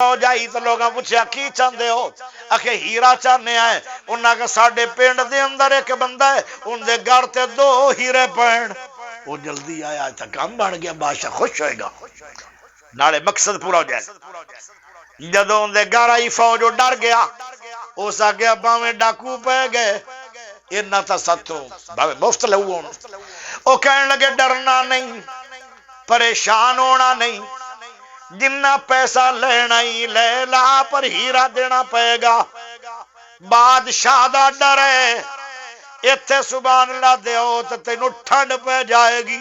ہو جائی تو لوگاں پوچھیا کی چاہندے ہو؟ آکھے ہیرا چاہنے آئے. انہاں کہ ساڈے پنڈ دے اندر ایک بندہ ہے ان دے گھر تے 2 ہیرے پین. وہ جلدی آیا تھا کام بن گیا بادشاہ خوش ہوئے گا نالے مقصد پورا ہو جائے. جدوں ان دے گھر آئی فوج وہ ڈر گیا. اس آگیا باویں ڈاکو پہ گئے انہاں تا ستوں باویں مفت لو ہون. وہ کہنے لگے ڈرنا نہیں پریشان ہونا نہیں جنہ پیسہ لینا ہی لے لا پر ہیرا دینا پائے گا. بادشاہ دا ڈر ہے ایتھے سبحان اللہ دیو تے تینوں ٹھنڈ پہ جائے گی.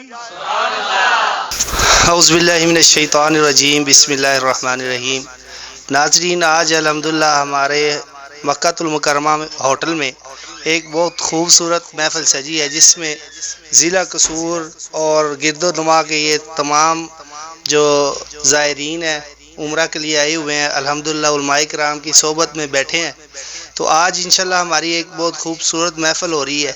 اعوذ باللہ من الشیطان الرجیم بسم اللہ الرحمن الرحیم. ناظرین آج الحمدللہ ہمارے مکہ المکرمہ ہوٹل میں ایک بہت خوبصورت محفل سجی ہے جس میں ضلع قصور اور گرد و نما کے یہ تمام جو زائرین ہیں عمرہ کے لیے آئے ہوئے ہیں الحمدللہ علماء کرام کی صحبت میں بیٹھے ہیں. تو آج انشاءاللہ ہماری ایک بہت خوبصورت محفل ہو رہی ہے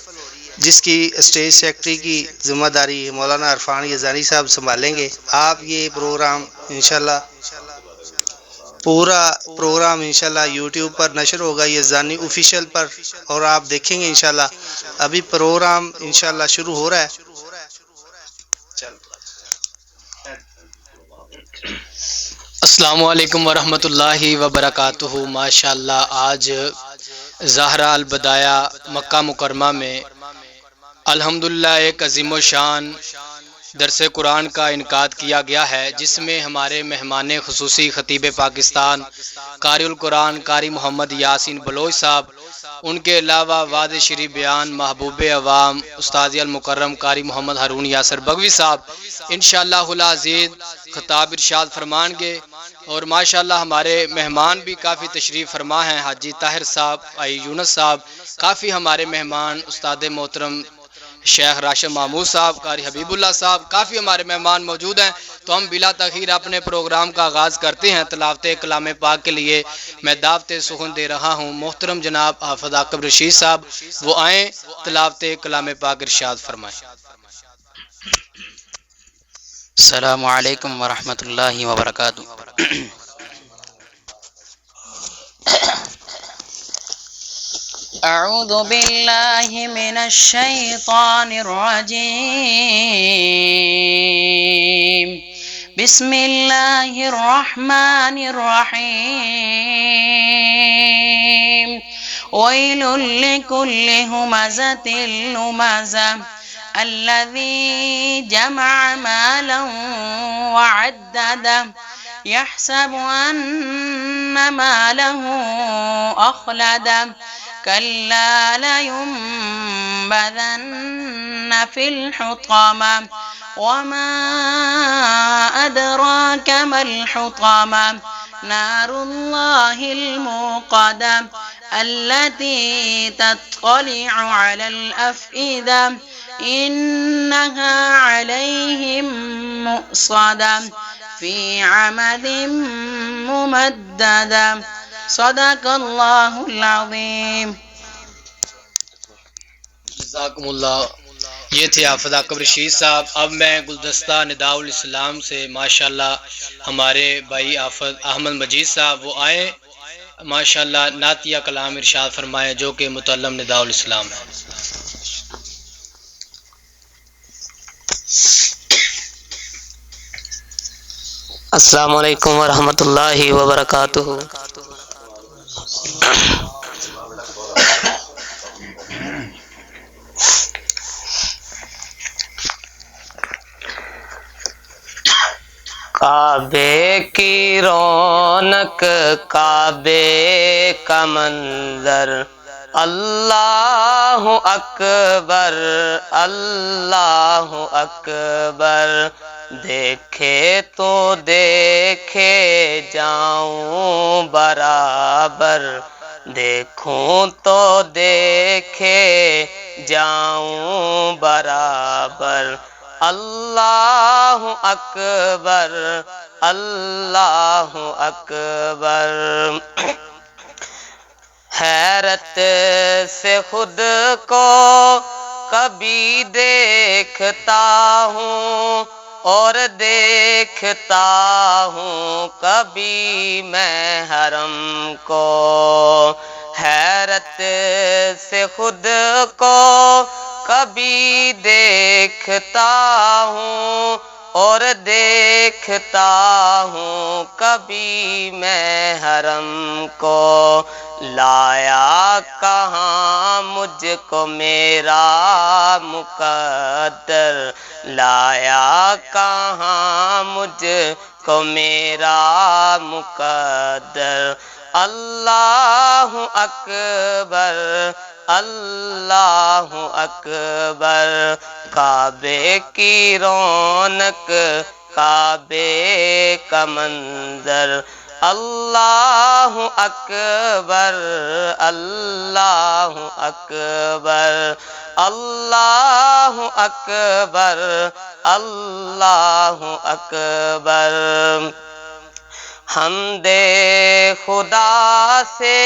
جس کی اسٹیج سیکرٹری کی ذمہ داری مولانا عرفان یزانی صاحب سنبھالیں گے. آپ یہ پروگرام انشاءاللہ پورا پروگرام انشاءاللہ یوٹیوب پر نشر ہوگا یزانی آفیشیل پر اور آپ دیکھیں گے انشاءاللہ. ابھی پروگرام انشاءاللہ شروع ہو رہا ہے. السلام علیکم ورحمۃ اللہ وبرکاتہ. ماشاءاللہ آج زہرہ البدایہ مکہ مکرمہ میں الحمدللہ ایک عظیم و شان درس قرآن کا انعقاد کیا گیا ہے جس میں ہمارے مہمان خصوصی خطیب پاکستان قاری القرآن قاری محمد یاسین بلوچ صاحب، ان کے علاوہ وعد شریف بیان محبوب عوام استاذ المکرم قاری محمد ہارون یاسر بگوی صاحب انشاءاللہ العزیز خطاب ارشاد فرمان گے. اور ماشاءاللہ ہمارے مہمان بھی کافی تشریف فرما ہیں. حاجی طاہر صاحب، آئی یونس صاحب، کافی ہمارے مہمان استاد محترم شیخ راشد محمود صاحب، قاری حبیب اللہ صاحب، کافی ہمارے مہمان موجود ہیں. تو ہم بلا تاخیر اپنے پروگرام کا آغاز کرتے ہیں. تلاوت کلام پاک کے لیے میں دعوت سخن دے رہا ہوں محترم جناب حافظ عاقب رشید صاحب، وہ آئیں تلاوت کلام پاک ارشاد فرمائیں. السلام علیکم ورحمۃ اللہ وبرکاتہ. اعوذ باللہ من الشیطان الرجیم بسم اللہ الرحمن الرحیم. ویل لکل ہمزۃ لمزہ الذي جمع مالا وعدده يحسب أن ماله أخلده كلا لينبذن في الحطمة وما أدراك ما الحطمة نار الله الموقدة التي تطلع على الأفئدة إنها عليهم مؤصدة في عمد ممددة. صدق اللہ العظیم. جزاکم اللہ. یہ تھے حافظ عاقب رشید صاحب. اب میں گلدستہ نداء الاسلام سے ماشاءاللہ ہمارے بھائی حافظ احمد مجید صاحب وہ آئے ماشاءاللہ نعتیہ کلام ارشاد فرمائے جو کہ متعلم نداء الاسلام ہے. السلام علیکم ورحمۃ اللہ وبرکاتہ. کعبے کی رونق کعبے کا منظر اللہ اکبر اللہ اکبر. دیکھے تو دیکھے جاؤں برابر دیکھوں تو دیکھے جاؤں برابر. اللہ اکبر اللہ اکبر. حیرت سے خود کو کبھی دیکھتا ہوں اور دیکھتا ہوں کبھی میں حرم کو، حیرت سے خود کو کبھی دیکھتا ہوں، اور دیکھتا ہوں کبھی میں حرم کو، لایا کہاں مجھ کو میرا مقدر، لایا کہاں مجھ کو میرا مقدر، اللہ اکبر اللہ اکبر، کعبے کی رونق کعبے کا منظر، اللہ اکبر اللہ اکبر اللہ اکبر اللہ اکبر۔ حمد خدا سے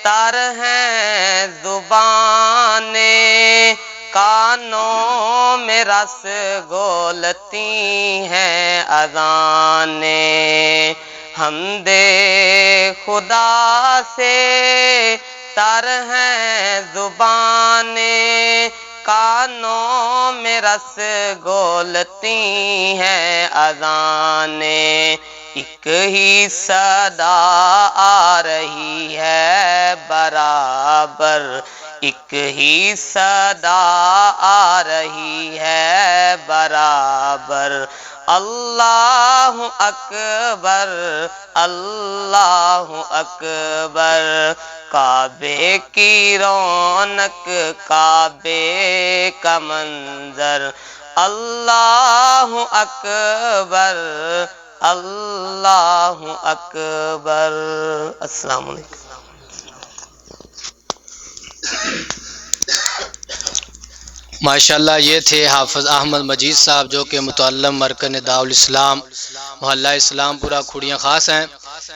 تر ہیں زبانیں، کانوں میں رس گولتی ہیں اذانیں، حمد خدا سے تر ہیں زبانیں، کانوں میں رس گولتی ہیں اذانیں، ایک ہی صدا آ رہی ہے برابر، ایک ہی صدا آ رہی ہے برابر، اللہ اکبر اللہ اکبر، کعبے کی رونق کعبے کا منظر، اللہ اکبر اللہ اکبر۔ السلام علیکم۔ ماشاءاللہ یہ تھے حافظ احمد مجید صاحب، جو کہ متعلم مرکز دارالاسلام محلہ اسلام پورہ کھوڑیاں خاص ہیں۔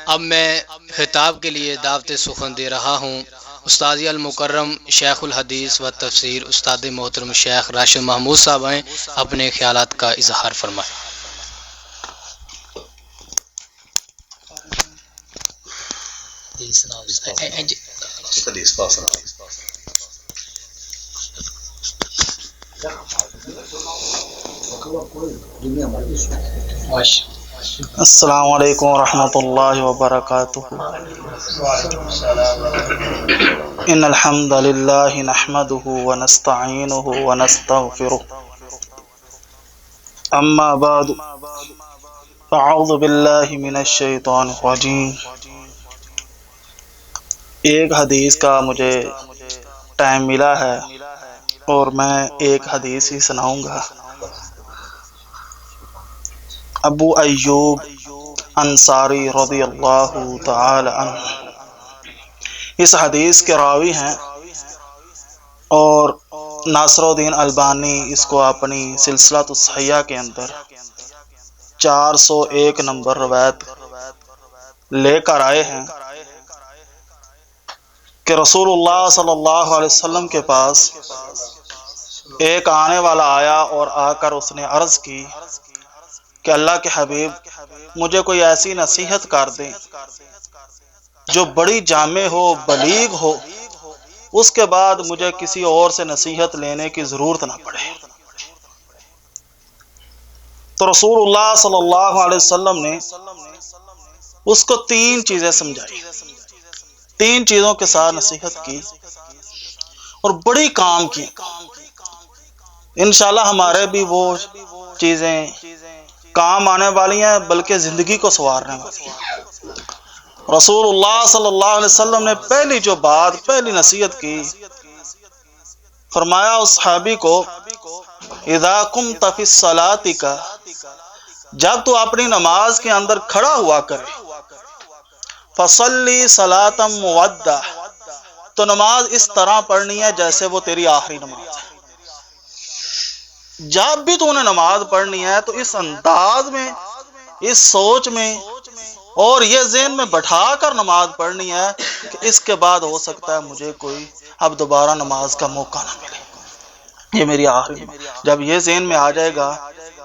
اب میں خطاب کے لیے دعوت سخن دے رہا ہوں استاذ المکرم شیخ الحدیث و تفسیر استاد محترم شیخ راشد محمود صاحب ہیں، اپنے خیالات کا اظہار فرمائیں۔ السلام علیکم ورحمۃ اللہ وبرکاتہ۔ ان الحمد للہ نحمده ونستعینه ونستغفره، اما بعد فاعوذ باللہ من الشیطان الرجیم۔ ایک حدیث کا مجھے ٹائم ملا ہے اور میں ایک حدیث ہی سناؤں گا۔ ابو ایوب انصاری رضی اللہ تعالی عنہ اس حدیث کے راوی ہیں، اور ناصر الدین البانی اس کو اپنی سلسلہ الصحیحہ کے اندر 401 نمبر روایت لے کر آئے ہیں کہ رسول اللہ صلی اللہ علیہ وسلم کے پاس ایک آنے والا آیا اور آ کر اس نے عرض کی کہ اللہ کے حبیب، مجھے کوئی ایسی نصیحت کر دیں جو بڑی جامع ہو، بلیغ ہو، اس کے بعد مجھے کسی اور سے نصیحت لینے کی ضرورت نہ پڑے۔ تو رسول اللہ صلی اللہ علیہ وسلم نے اس کو 3 چیزیں سمجھائی، 3 چیزوں کے ساتھ نصیحت کی اور بڑی کام کی۔ انشاءاللہ ہمارے بھی وہ چیزیں کام آنے والی ہیں، بلکہ زندگی کو سنوارنے والی ہیں۔ رسول اللہ صلی اللہ علیہ وسلم نے پہلی نصیحت کی، فرمایا اس صحابی کو، اذا قمت فی الصلاۃ، جب تو اپنی نماز کے اندر کھڑا ہوا کرے، فصلی صلاۃ مودع، تو نماز اس طرح پڑھنی ہے جیسے وہ تیری آخری نماز ہے۔ جب بھی تو نے نماز پڑھنی ہے تو اس انداز میں، اس سوچ میں اور یہ ذہن میں بٹھا کر نماز پڑھنی ہے کہ اس کے بعد ہو سکتا ہے مجھے کوئی اب دوبارہ نماز کا موقع نہ ملے، یہ میری آخری نماز۔ جب یہ ذہن میں آ جائے گا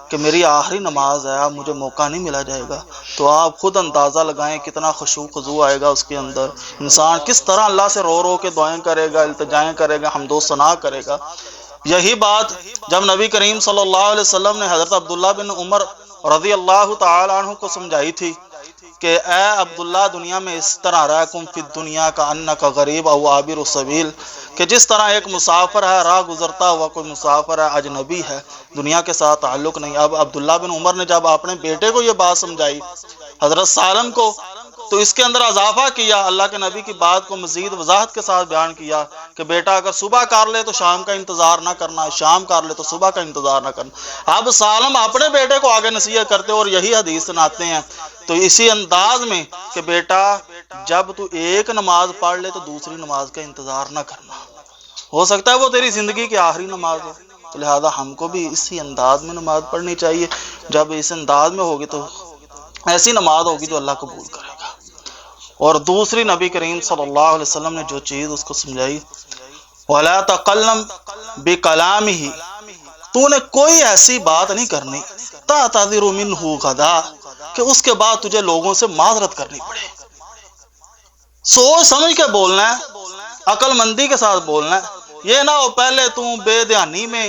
کہ میری آخری نماز ہے، اب مجھے موقع نہیں ملا جائے گا، تو آپ خود اندازہ لگائیں کتنا خشوع خضوع آئے گا اس کے اندر، انسان کس طرح اللہ سے رو رو کے دعائیں کرے گا، التجائیں کرے گا، حمد و ثنا کرے گا۔ یہی بات جب نبی کریم صلی اللہ علیہ وسلم نے حضرت عبداللہ بن عمر رضی اللہ تعالی عنہ کو سمجھائی تھی کہ اے عبداللہ، دنیا میں اس طرح رحکم فی الدنیا کا انک غریب او عابر السبیل، کہ جس طرح ایک مسافر ہے، راہ گزرتا ہوا کوئی مسافر ہے، اجنبی ہے، دنیا کے ساتھ تعلق نہیں۔ اب عبداللہ بن عمر نے جب اپنے بیٹے کو یہ بات سمجھائی حضرت سالم کو، تو اس کے اندر اضافہ کیا، اللہ کے نبی کی بات کو مزید وضاحت کے ساتھ بیان کیا کہ بیٹا اگر صبح کر لے تو شام کا انتظار نہ کرنا، شام کر لے تو صبح کا انتظار نہ کرنا۔ اب سالم اپنے بیٹے کو آگے نصیحت کرتے اور یہی حدیث سناتے ہیں، تو اسی انداز میں کہ بیٹا جب تو ایک نماز پڑھ لے تو دوسری نماز کا انتظار نہ کرنا، ہو سکتا ہے وہ تیری زندگی کی آخری نماز ہو، تو لہذا ہم کو بھی اسی انداز میں نماز پڑھنی چاہیے۔ جب اس انداز میں ہوگی تو ایسی نماز ہوگی جو اللہ قبول کرے گا۔ اور دوسری نبی کریم صلی اللہ علیہ وسلم نے جو چیز اس کو سمجھائی، وَلَا تَقَلَّمْ بِكَلَامِهِ، تو نے کوئی ایسی بات نہیں کرنی تَعْتَذِرُ مِنْهُ غَدًا کہ اس کے بعد تجھے لوگوں سے معذرت کرنی پڑے۔ سوچ سمجھ کے بولنا ہے، عقل مندی کے ساتھ بولنا ہے، یہ نہ ہو پہلے تو بے دھیانی میں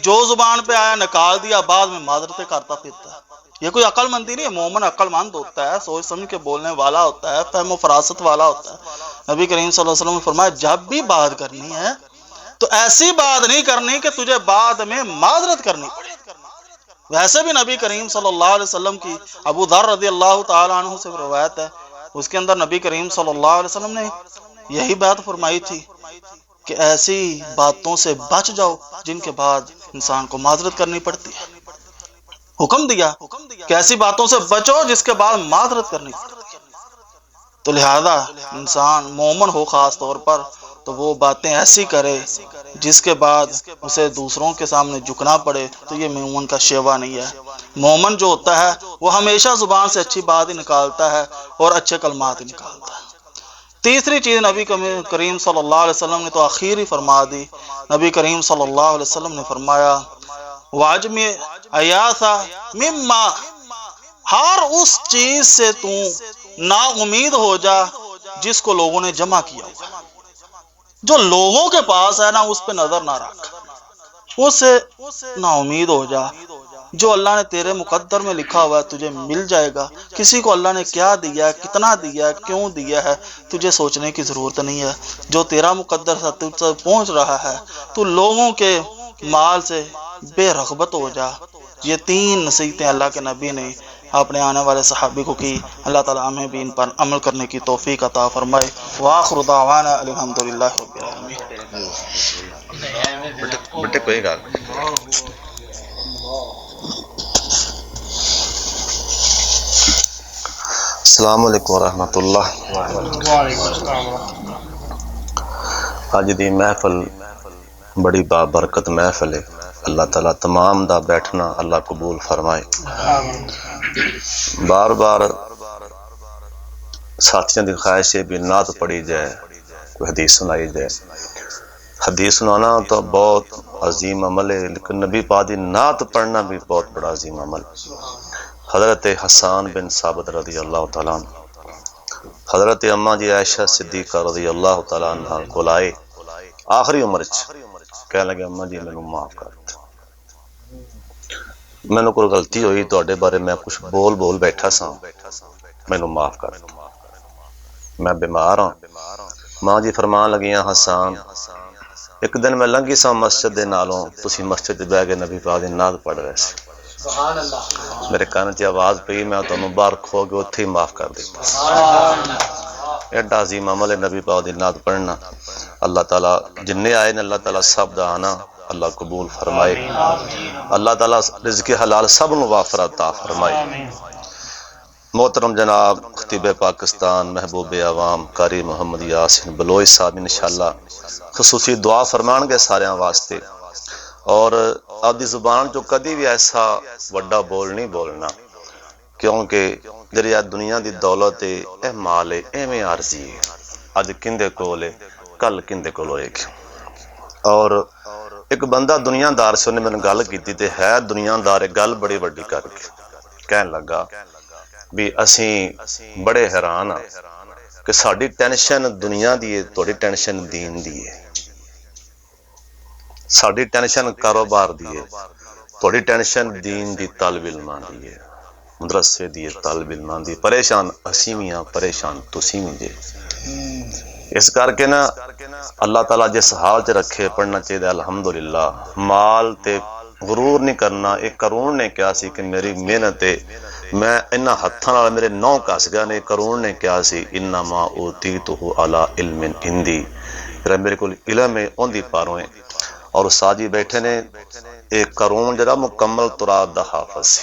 جو زبان پہ آیا نکال دیا، بعد میں معذرتیں کرتا پھرتا ہے۔ یہ کوئی عقل مندی نہیں ہے، مومن عقل مند ہوتا ہے، سوچ سمجھ کے بولنے والا ہوتا ہے، فہم و فراست والا ہوتا ہے۔ نبی کریم صلی اللہ علیہ وسلم نے فرمایا جب بھی بات کرنی ہے تو ایسی بات نہیں کرنی کہ تجھے بعد میں معذرت کرنی پڑے۔ ویسے بھی نبی کریم صلی اللہ علیہ وسلم کی ابو ذر رضی اللہ تعالی عنہ سے روایت ہے، اس کے اندر نبی کریم صلی اللہ علیہ وسلم نے یہی بات فرمائی تھی کہ ایسی باتوں سے بچ جاؤ جن کے بعد انسان کو معذرت کرنی پڑتی ہے۔ حکم دیا کہ ایسی باتوں سے بچو جس کے بعد معذرت کرنی پڑتی ہے۔ تو لہذا انسان مومن ہو خاص طور پر تو وہ باتیں ایسی کرے جس کے بعد اسے دوسروں کے سامنے جھکنا پڑے، تو یہ مومن کا شیوا نہیں ہے۔ مومن جو ہوتا ہے وہ ہمیشہ زبان سے اچھی بات ہی نکالتا ہے اور اچھے کلمات ہی نکالتا ہے۔ تیسری چیز نبی کریم صلی اللہ علیہ وسلم نے تو آخر ہی فرما دی۔ نبی کریم صلی اللہ علیہ وسلم نے فرمایا واجمی ایاسا مما، ہر اس چیز سے تو نا امید ہو جا جس کو لوگوں نے جمع کیا ہوا، جو لوگوں کے پاس ہے نا اس پہ نظر نہ رکھ، اس سے نا امید ہو جا۔ جو اللہ نے تیرے مقدر میں لکھا ہوا ہے تجھے مل جائے گا۔ کسی کو اللہ نے کیا دیا ہے، کتنا دیا ہے، کیوں دیا ہے، تجھے سوچنے کی ضرورت نہیں ہے۔ جو تیرا مقدر تھا تجھ تک پہنچ رہا ہے، تو لوگوں کے مال سے بے رغبت ہو جا۔ یہ تین نصیحتیں اللہ کے نبی نے اپنے آنے والے صحابی کو کی۔ اللہ تعالیٰ ہمیں بھی ان پر عمل کرنے کی توفیق عطا فرمائے۔ وآخر دعوانا الحمدللہ رب العالمین۔ بیٹے کوئی گل السلام علیکم ورحمۃ اللہ۔ اج دی محفل بڑی بابرکت محفل ہے، اللہ تعالیٰ تمام دا بیٹھنا اللہ قبول فرمائے۔ بار بار ساتھیوں کی خواہش ہے بھی نعت پڑھی جائے، کوئی حدیث سنائی جائے۔ حدیث سنانا تو بہت عظیم عمل ہے، لیکن نبی پاک دی نعت پڑھنا بھی بہت بڑا عظیم عمل۔ حضرت حسان بن ثابت رضی اللہ تعالیٰ عنہ حضرت اماں جی عائشہ صدیقہ رضی اللہ تعالیٰ عنہ کو لائے آخری عمر کہنے لگے اماں جی مینوں معاف کر دو، مینوں کوئی غلطی ہوئی تواڈے بارے میں کچھ بول بیٹھا سا، مینوں معاف کر دو، میں بیمار ہاں۔ ماں جی فرمان لگیاں حسان ایک دن میں لنگھی سا مسجد دے نالوں، تسی مسجد تے بیٹھ کے نبی پاک دی نعت پڑھ رہے سی، میرے کان چ آواز پئی، میں تانوں باہر کھو کے اتھے ہی معاف کر دیتا۔ ایڈا عظیم عمل ہے نبی پاک دی نعت پڑھنا۔ اللہ تعالیٰ جننے آئے نے اللہ تعالیٰ سب دا آنا اللہ قبول فرمائے، اللہ تعالیٰ رزق حلال سب نو وافر عطا فرمائے۔ محترم جناب خطیب پاکستان محبوب عوام قاری محمد یاسین بلوچ صاحب انشاءاللہ خصوصی دعا فرمان گے سارے واسطے، اور آدھی زبان جو کدی بھی ایسا وڈا بول نہیں بولنا، کیونکہ جڑی دنیا دی دولت ہے اے مال ہے ایویں عارضی ہے، اج کندے کول ہے کل کندے کول ہوئے گی، اور ایک بندہ دنیادار سے انہیں میں نے گل کی تے ہے دنیادار گل بڑی وڈی کر کے کہن لگا بھی اسی بڑے حیران ہاں کہ ساری ٹینشن دنیا دی ہے تھوڑی ٹینشن دین دی ہے ساری ٹینشن کاروبار دی ہے تھوڑی ٹینشن دین دی طالب علماں دی ہے مدرسے دی طالب علماں دی پریشان اسی بھی ہاں پریشان تسی بھی جے اس کر کے نا اللہ تعالیٰ جس حال چ رکھے پڑھنا چاہیے الحمدللہ مال تے غرور نہیں کرنا ایک قارون نے کیا سی کہ میری محنت ہے میں انہاں ہتھاں نال میرے نو کس گیا نے قارون نے کیا سی انما اوتیتہ علی علم عندی میرے کو علم ہے اون دی پاروں ہے اور استاد جی بیٹھے نے ایک قارون جڑا مکمل تورات دا حافظ سی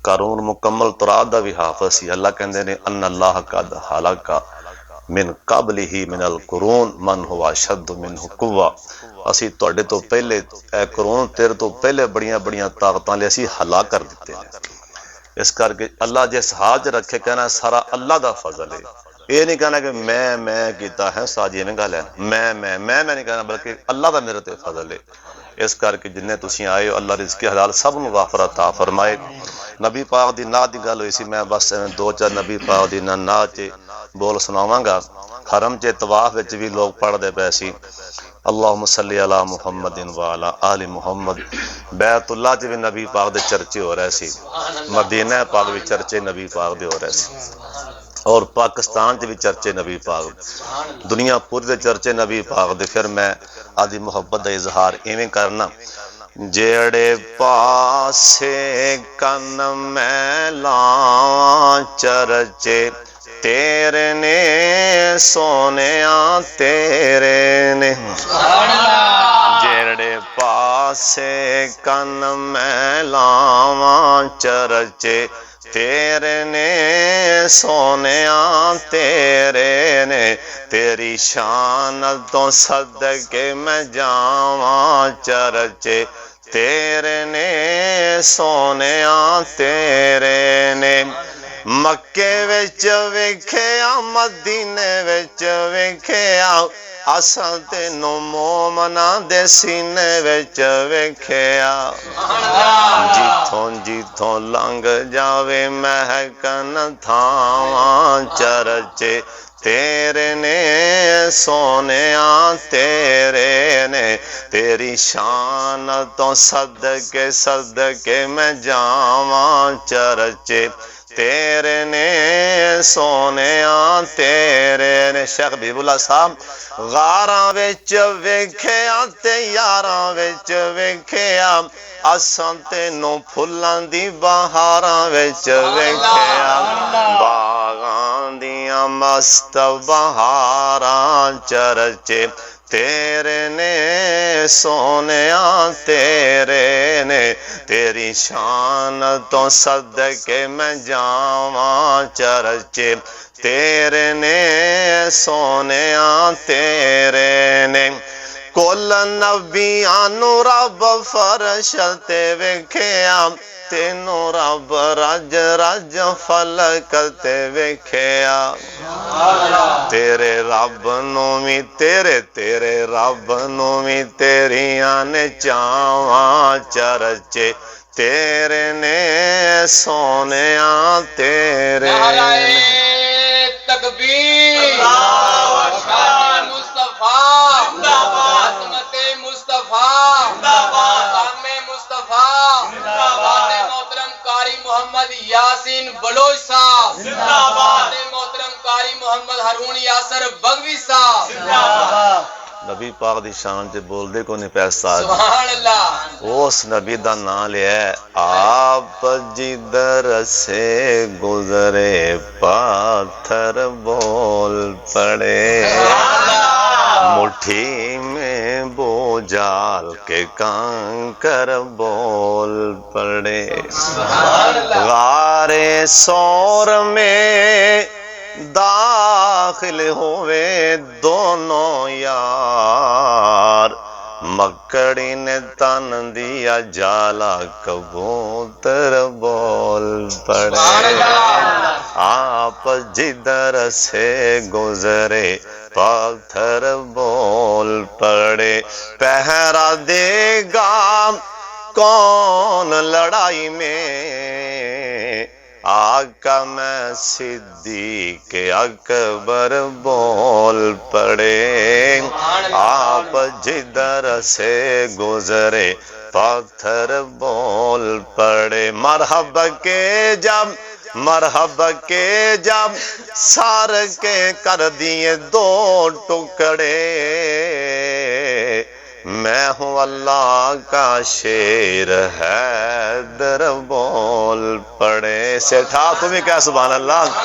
قارون مکمل تورات دا بھی حافظ سی اللہ کہندے نے ان اللہ قد ہلاک من قبلہ من القرون من ہوا اشد منہ قوہ اسی تواڈے تو پہلے اے قرون تیرے تو پہلے بڑیاں بڑیاں طاقتاں لے اسی ہلاک کر دیتے ہیں اس کر کے اللہ جس حال چ رکھے کہنا سارا اللہ دا فضل ہے یہ نہیں کہنا کہ میں کیتا ہے ساجی میں گل ہے میں نہیں کہنا بلکہ اللہ دا میرے تے فضل ہے اس کر کے جنہیں تسی آئے ہو اللہ رزق حلال سب نو غفر عطا فرمائے نبی پاک دی نعت دی گل ہوئی سی میں بس دو چار نبی پاک دی نعت بول سناواں گا حرم چ طواف وچ بھی لوگ پڑھ دے پے سی اللہم صلی علی محمد وعلی آل محمد بیت اللہ چ بھی نبی پاک دے چرچے ہو رہے سی مدینہ پاک بھی چرچے نبی پاک دے ہو رہے سی اور پاکستان چ بھی چرچے نبی پاک دنیا پوری دے چرچے نبی پاک دے پھر میں آدھی محبت دا اظہار ایویں کرنا جیڑے پاسے کن میں لاواں چرچے تیرے نے سونیاں تیرے نے جیڑے پاسے کن میں لاواں چرچے تیرے نے سونیاں تیرے نے تیری شان تو صدقے میں جاواں چرچے تیرے نے سونیاں تیرے نے مکے وچ ویکھیا مدینے وچ ویکھیا اساں تینوں مومناں دے سینے وچ ویکھیا جتھوں لنگ جاوے مہکن تھاواں چرچے تیرے نے سونیاں تیرے نے تیری شان تو صدقے میں جاواں چرچے تیرے نے سونیاں تیرے نے شیخ حبیب اللہ صاحب غاراں وچ ویکھیا تے یاراں وچ ویکھیا اساں تینوں پھلاں دی بہاراں وچ ویکھیا باغاں دیاں مست بہاراں چرچے تیرے نے سونیاں تیرے نے تیری شان تو صدقے میں جاواں چرچے تیرے نے سونیاں تیرے نے کل نبیاں نو رب فرش تے ویکھیا تینوں رب رج رج فلک تے ویکھیا تیرے رب نو وی تیرے رب نو وی تیریاں نے چاواں چرچے تیرے نے سونیاں تیرے تکبیر مصطفیٰ عظمت مصطفیٰ شام مصطفیٰ محترم قاری محمد یاسین بلوچ صاحب محترم قاری محمد ہارون یاسر بغوی صاحب نبی پاک دی شان تے بول دے کو نہیں پیسہ سبحان اللہ اس نبی دا نام لیا ہے آپ جدھر سے گزرے پاتھر بول پڑے مٹھی میں بوجھال کے کنکر بول پڑے غار سور میں داخل ہوئے دونوں یار مکڑی نے تن دیا جالا کبوتر بول پڑے آپ جدھر سے گزرے پتھر بول پڑے پہرا دے گا کون لڑائی میں آقا میں صدیق اکبر بول پڑے آپ جدھر سے گزرے پتھر بول پڑے مرحبا کے جب سار کے کر دیے دو ٹکڑے میں ہوں اللہ کا شیر حیدر بول پڑے سیٹھا تمہیں کیا سبحان اللہ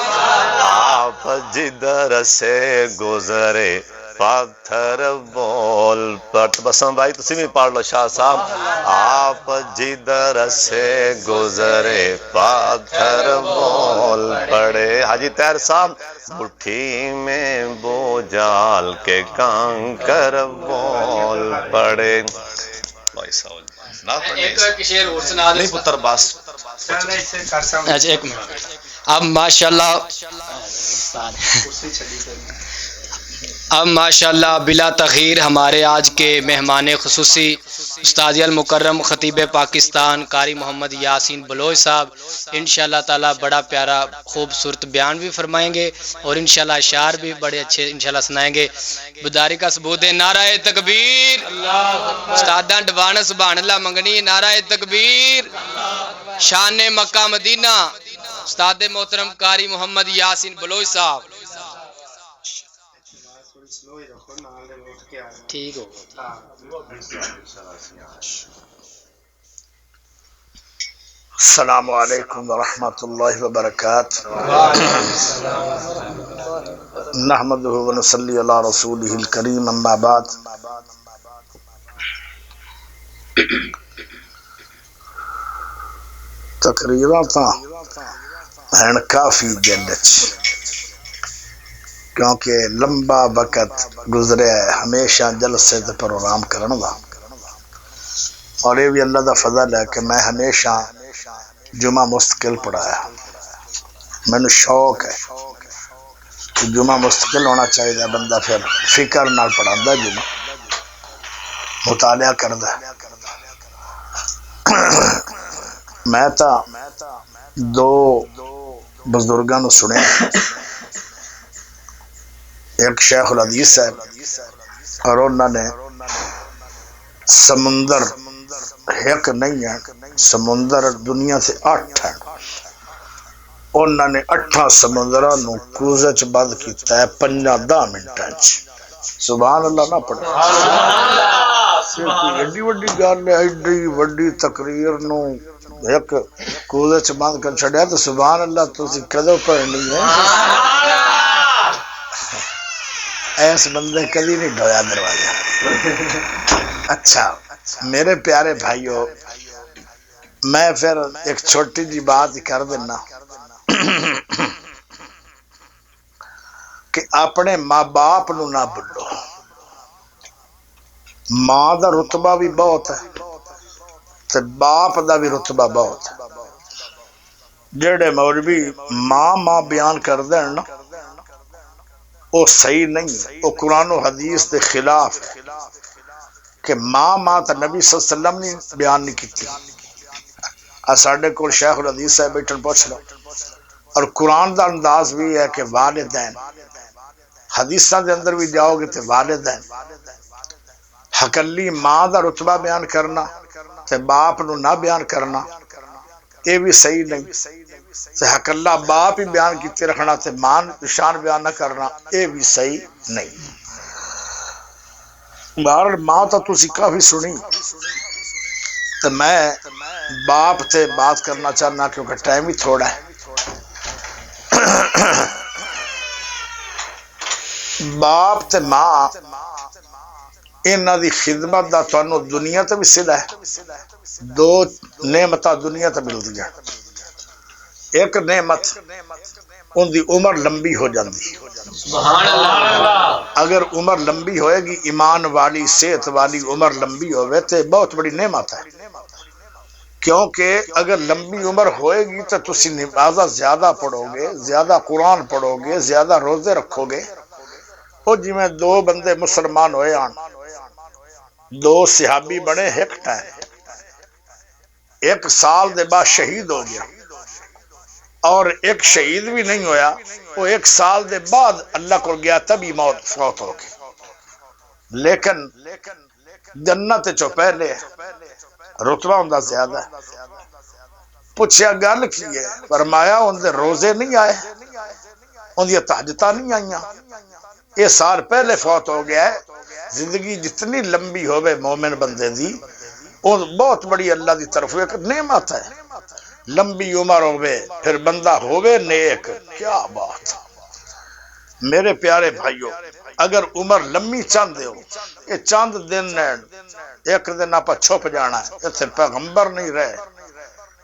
آپ جدھر سے گزرے پتھر بول پڑ بسم بھائی تسی بھی پڑھ لو شاہ صاحب آپ جدھر سے گزرے پتھر بول پڑے حاجی طاہر صاحب مٹھی میں بوجھال کے کنکر بول پڑے ایک شعر اور سنا دیں پتر بس اچھا ایک منٹ اب ماشاءاللہ بلا تغیر ہمارے آج کے مہمان خصوصی استاد المکرم خطیب پاکستان قاری محمد یاسین بلوچ صاحب انشاءاللہ تعالی بڑا پیارا خوبصورت بیان بھی فرمائیں گے اور انشاءاللہ اشعار بھی بڑے اچھے انشاءاللہ سنائیں گے بداری کا ثبوت ہے نعرہ تکبیر استاداں ڈبانا سبحان اللہ منگنی نعرہ تکبیر شان مکہ مدینہ استاد محترم قاری محمد یاسین بلوچ صاحب ٹھیک ہو السلام علیکم ورحمۃ اللہ وبرکاتہ نحمدہ ونصلی علی رسولہ الکریم اما بعد تقریرا تا ہیں کافی دن کیونکہ لمبا وقت گزرے ہمیشہ جلسے تے پروگرام کرن دا اور یہ بھی اللہ دا فضل ہے کہ میں ہمیشہ جمعہ مستقل پڑھایا میں شوق ہے کہ جمعہ مستقل ہونا چاہیے بندہ پھر فکر نال پڑھاندا جمعہ مطالعہ کردا میں تا دو بزرگاں نو سنیا ایک شیخ الحدیث ہے اور انہوں نے سمندر ایک نہیں ہے سمندر دنیا سے 8 ہیں انہوں نے 8 سمندروں نو کروزے چ بند کیتا ہے 5-10 منٹاں چ سبحان اللہ نہ پڑھو ایڈی وڈی گل ہے ایڈی وڈی تقریر نو ایک کروزے چ بند کر چھڑیا تو سبحان اللہ تسی کدوں پڑھنی ہے ایس بندے کبھی نہیں ڈھویا دروازہ اچھا میرے پیارے بھائیو میں پھر ایک چھوٹی جی بات کر دینا کہ اپنے ماں باپ نو نہ بھولو ماں دا رتبہ بھی بہت ہے تے باپ دا بھی رتبہ بہت ہے جڑے مولوی ماں بیان کر دین نا وہ صحیح نہیں وہ قرآن و حدیث دے خلاف کہ ماں تا نبی صلی اللہ علیہ وسلم نے بیان نہیں کی ساڈے کول شیخ الحدیث صاحب بیٹھن پوچھ لو اور قرآن دا انداز بھی ہے کہ والدین حدیثاں دے اندر بھی جاؤ گے تے والدین حقلی ماں دا رتبہ بیان کرنا تے باپ نو نہ بیان کرنا یہ بھی صحیح نہیں حق اللہ باپ ہی بیان کیتے رکھنا تے ماں شان بیان نہ کرنا یہ بھی صحیح نہیں بہر ماں تو تسی کافی سنی تو میں باپ تے بات کرنا چاہنا کیونکہ ٹائم ہی تھوڑا ہے باپ تے ماں انہاں دی خدمت دا تانوں دنیا تے بھی صلہ ہے دو نعمتاں دنیا تے ملدی ہیں ایک نعمت ان دی عمر لمبی ہو جاندی سبحان اللہ اگر عمر لمبی ہوئے گی ایمان والی صحت والی عمر لمبی ہوئے تو بہت بڑی نعمت ہے کیونکہ اگر لمبی عمر ہوئے گی تو تسی نمازہ زیادہ پڑھو گے زیادہ قرآن پڑھو گے زیادہ روزے رکھو گے وہ جی میں دو بندے مسلمان ہوئے آن دو صحابی بنے ایک ٹائم ایک سال دے بعد شہید ہو گیا اور ایک شہید بھی نہیں ہویا وہ ایک سال دے بعد اللہ کو گیا تبھی موت فوت ہو گئی لیکن جنت چو پہلے رتبہ ہوں زیادہ ہے پوچھیا گل کی ہے فرمایا ان دے روزے نہیں آئے ان دی تہجداں نہیں آئیاں یہ سال پہلے فوت ہو گیا ہے زندگی جتنی لمبی ہوئے مومن بندے دی وہ بہت بڑی اللہ دی طرف ایک نعمت ہے لمبی عمر ہوئے پھر بندہ ہوئے نیک کیا بات میرے پیارے بھائیوں اگر عمر لمبی چاندے ہو یہ چاند دن ایک دن آپ چھپ جانا ہے اتنے پیغمبر نہیں رہے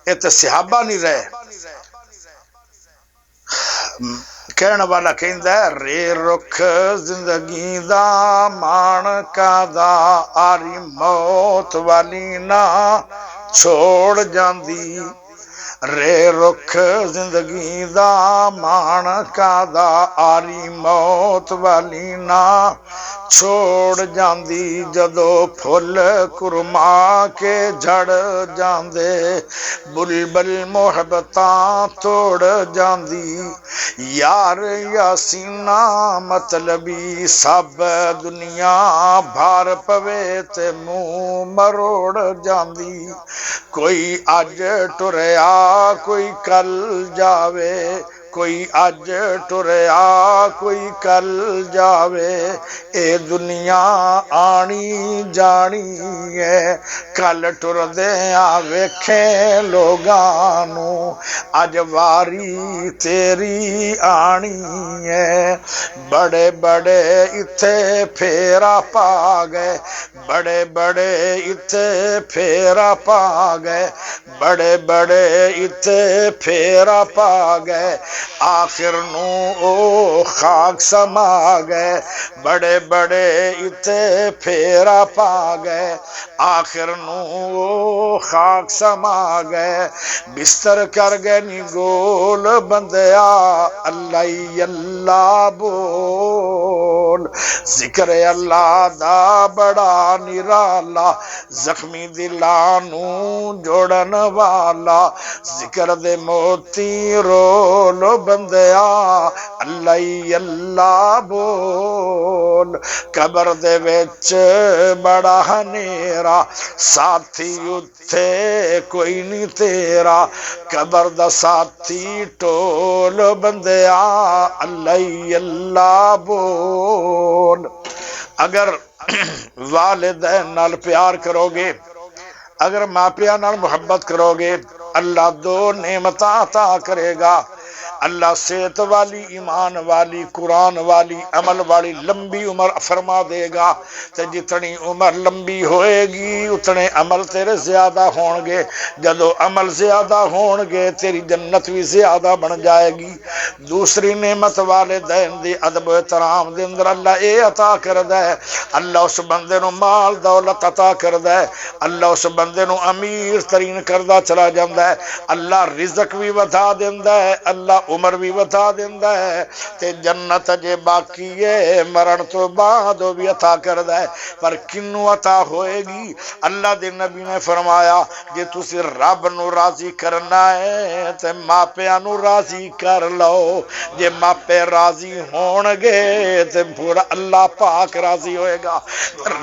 اتنے صحابہ نہیں رہے کہنے والا کہندا ہے رے رخ زندگی دا مان کا دا آری موت والی نہ چھوڑ جاندی رے رخ زندگی دا مان کا دا آری موت والی نہ چھوڑ جاندی جدو پھل کرما کے جھڑ جاندے بلبل محبتاں توڑ جاندی یار یاسینہ مطلبی سب دنیا بھار پوے تے منہ مروڑ جاندی کوئی اج ٹریا کوئی کل جاوے کوئی اج ٹریا کوئی کل جاوے اے دنیا آنی جانی ہے کل ٹر دیا ویکھیں لوگانو اج واری تیری آنی ہے بڑے بڑے اتھے پھیرا پا گئے بڑے بڑے اتھے پھیرا پا گئے بڑے بڑے اتھے پھیرا پا گئے آخر نو او خاک سما گئے بڑے بڑے اتھے پھیرا پا گئے آخر نو او خاک سما گئے بستر کر گئے نی گول بندیا اللہ اللہ بول ذکر اللہ دا بڑا نرالا زخمی دلانو جوڑن والا ذکر دے موتی رول بندیا اللہ اللہ بول قبر دے وچ بڑا ہنیرا ساتھی اتھے کوئی نہیں تیرا قبر دا ساتھی ٹول بندیا اللہ اللہ بول اگر والدین نال پیار کرو گے اگر ماں پیار نال محبت کرو گے اللہ دو نعمتاں عطا کرے گا اللہ صحت والی ایمان والی قرآن والی عمل والی لمبی عمر فرما دے گا تے جتنی عمر لمبی ہوئے گی اتنے عمل تیرے زیادہ ہون گے جدو عمل زیادہ ہون گے تیری جنت بھی زیادہ بن جائے گی دوسری نعمت والدین دی ادب و احترام دے اندر اللہ اے عطا کردا ہے اللہ اس بندے نو مال دولت عطا کردا ہے اللہ اس بندے نو امیر ترین کردا چلا جاندا ہے اللہ رزق بھی ودا دیندا ہے اللہ عمر بھی بتا دیندا ہے تے جنت جے باقی ہے مرن تو بعد بھی عطا کردا ہے پر کنوں عطا ہوئے گی اللہ دے نبی نے فرمایا جے تسی رب نو راضی کرنا ہے تے ماپیاں نو راضی کر لو جے ماپے راضی ہون گے تے پورا اللہ پاک راضی ہوئے گا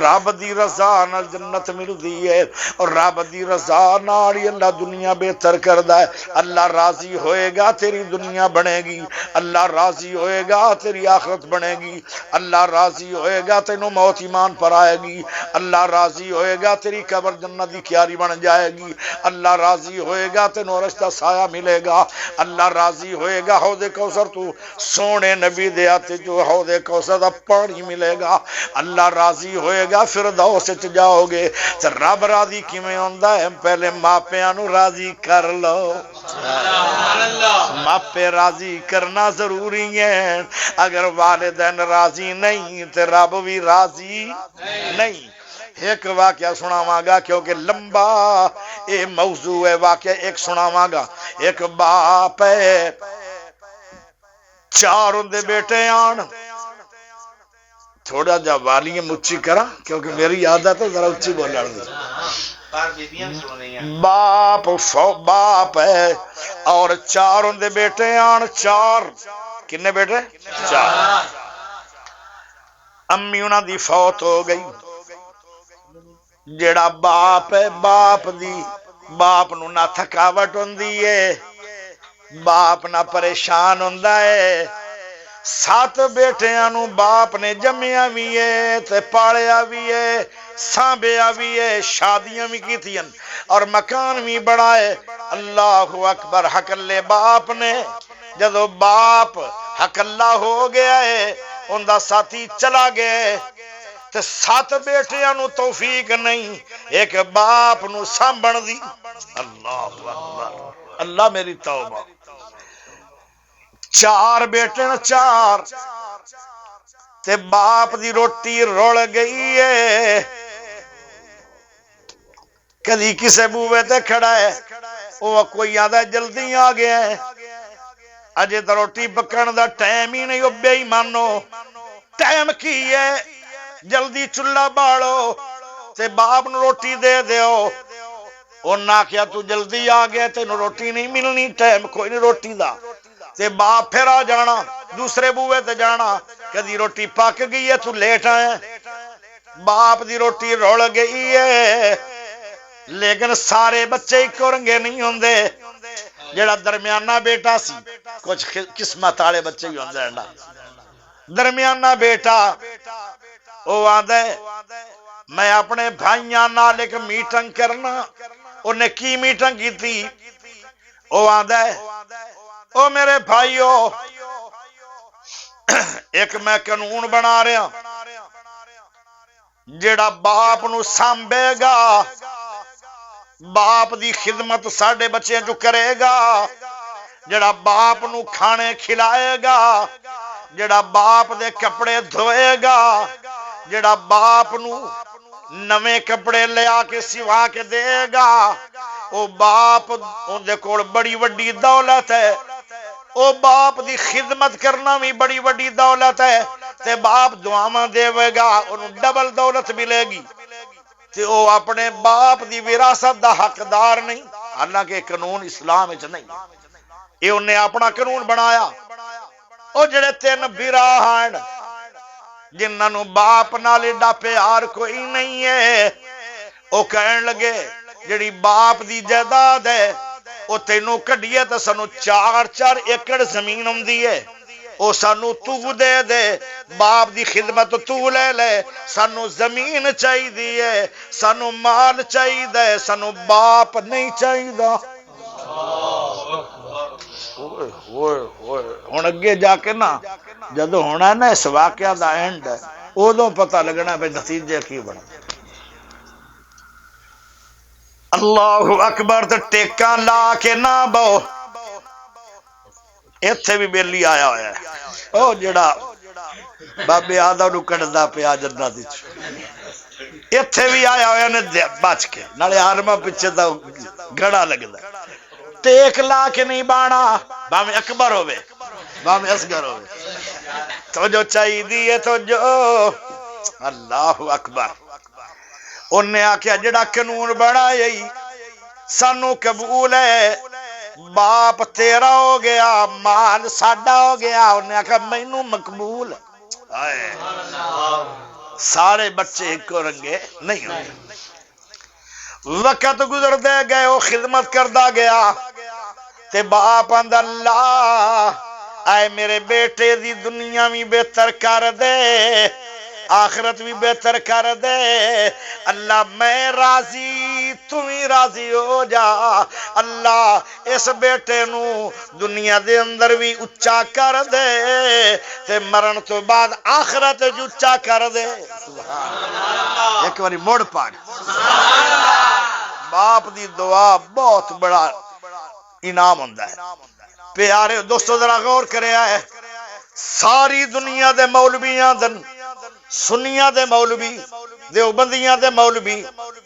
رب دی رضا نال جنت ملدی ہے اور رب دی رضا نال ہی اللہ دنیا بہتر کردا ہے اللہ راضی ہوئے گا تیری دنیا بنے گی اللہ راضی ہوئے گا تیری آخرت بنے گی اللہ راضی ہوئے گا تینوں موت ایمان پر آئے گی اللہ راضی ہوئے گا تیری قبر جنت دی کیاری بن جائے گی اللہ راضی ہوئے گا تینوں رشتہ سایہ ملے گا اللہ راضی ہوئے گا حوض کوثر تو سونے نبی دے آتے جو حوض کوثر دا پانی ملے گا اللہ راضی ہوئے گا فردوس وچ جاؤ گے تے رب راضی کیویں ہوندا ہے پہلے ماپیاں نو راضی کر لو ماپے راضی کرنا ضروری ہے اگر والدین راضی نہیں تے رب بھی راضی نہیں ایک واقعہ سناواں گا کیونکہ لمبا اے موضوع ہے واقعہ ایک سناواں گا ایک باپ ہے چار اندے بیٹے آن تھوڑا جا والیوم اچھی کرا کیونکہ میری عادت ہے ذرا اچھی بولنے دی۔ باپ باپ ہے اور چار ان دے بیٹے آن، چار کنے بیٹے؟ چار۔ امی انہاں دی فوت ہو گئی، جیڑا باپ ہے باپ نو نہ تھکاوٹ ہوندی ہے، باپ نہ پریشان ہوندا ہے۔ 7 بیٹیاں نو باپ نے جمیا بھی ہے تے پالیا بھی ہے، سانبیا بھی ہے، شادیاں بھی کیتیاں اور مکان بھی بڑھائے۔ اللہ اکبر۔ حقلے باپ نے جدو باپ حقلہ ہو گیا ہے ان دا ساتھی چلا گئے تے 7 بیٹیاں نو توفیق نہیں ایک باپ نو سانبھن دی۔ اللہ اکبر، اللہ میری توبہ۔ 4 بیٹے نا، 4 تے باپ دی روٹی رول گئی ہے۔ کدی کسے بوے تے کھڑا ہے، وہ کوئی آدھا جلدی آ گیا ہے، اجے تو روٹی پکن دا ٹائم ہی نہیں۔ بے ایمانو، ٹائم کی ہے؟ جلدی چولہا بالو تے باپ نو روٹی دے دیو۔ انہاں کیا تو جلدی آ گیا تینوں روٹی نہیں ملنی، ٹائم کوئی نہیں روٹی دا۔ تے باپ پھر آ جانا، دوسرے بوے تے جانا، کدی روٹی پک گئی ہے تو لیٹ آیا۔ باپ دی روٹی رول گئی ہے، لیکن سارے بچے ایک رنگے نہیں ہوندے۔ جڑا درمیانہ بیٹا سی، کچھ قسمت والے بچے بھی ہوندے ہیں نا، درمیانہ بیٹا وہ آندا ہے میں اپنے بھائیاں نال ایک میٹنگ کرنا۔ انہیں کی میٹنگ کی تھی؟ وہ آندا ہے او میرے بھائیو، ایک میں قانون بنا رہا، جیڑا باپ نو سانبے گا، باپ دی خدمت ساڈے بچے جو کرے گا، جڑا باپ نو کھانے کھلائے گا، جڑا باپ دے کپڑے دھوئے گا، جڑا باپ نو نویں کپڑے لے آ کے سوا کے دے گا، او باپ اون دے کول بڑی وڈی دولت ہے۔ او باپ دی خدمت کرنا بھی بڑی وڈی دولت ہے تے باپ دعاواں دے گا، انہوں ڈبل دولت ملے گی تے او اپنے باپ دی وراثت دا حقدار نہیں۔ حالانکہ قانون اسلام وچ نہیں، اے انہیں اپنا قانون بنایا۔ او جڑے 3 بیرا ہن جنہاں نو باپ نال ایڈا پیار کوئی نہیں ہے، او کہن لگے جڑی باپ دی جائیداد ہے او تینوں کڈیے تے سانو 4 ایکڑ زمین ہوندی ہے، او سانو تو دے دے، باپ دی خدمت تو لے لے، سانو زمین چاہیے، سانو مال چاہیے، سانو باپ نہیں چاہیے۔ ہن اگے جا کے نا جدو ہونا نا اس واقعہ دا اینڈ ادو پتہ لگنا بھئی نتیجے کی بنا۔ اللہ اکبر۔ تے ٹیکاں لا کے نہ بو، ایتھے بھی بیلی آیا ہوا ہے، او جڑا بابے آدھا نو کڈدا پیا جنت وچ، ایتھے بھی آیا ہوا نے بچ کے، نالے حرمہ پیچھے دا گھڑا لگدا۔ ٹیک لا کے نہیں بانا، باویں اکبر ہوے باویں اصغر ہوے، تو جو چاہیے تو جو۔ اللہ اکبر۔ انہیں آکھیا جڑا قانون بنا یہی سانو قبول ہے، باپ تیرا ہو گیا، مال ساڈا ہو گیا۔ انہیں آکھیا مینوں مقبول۔ سارے بچے ایک رنگے نہیں ہوتے۔ وقت گزر دے گئے، وہ خدمت کردا گیا تے باپ آندا اللہ اے میرے بیٹے دی دنیا بھی بہتر کر دے، آخرت بھی بہتر کر دے، اللہ میں راضی تو بھی راضی ہو جا، اللہ اس بیٹے نو دنیا دے اندر بھی اچا کر دے تے مرن تو بعد آخرت جو اچا کر دے۔ ایک باری موڑ پاک باپ دی دعا بہت بڑا انعام ہوندا ہے۔ پیارے دوستو ذرا غور کریا ہے، ساری دنیا دے مولویاں دن، سنیاں دے مولوی، دیوبندیاں دے مولوی،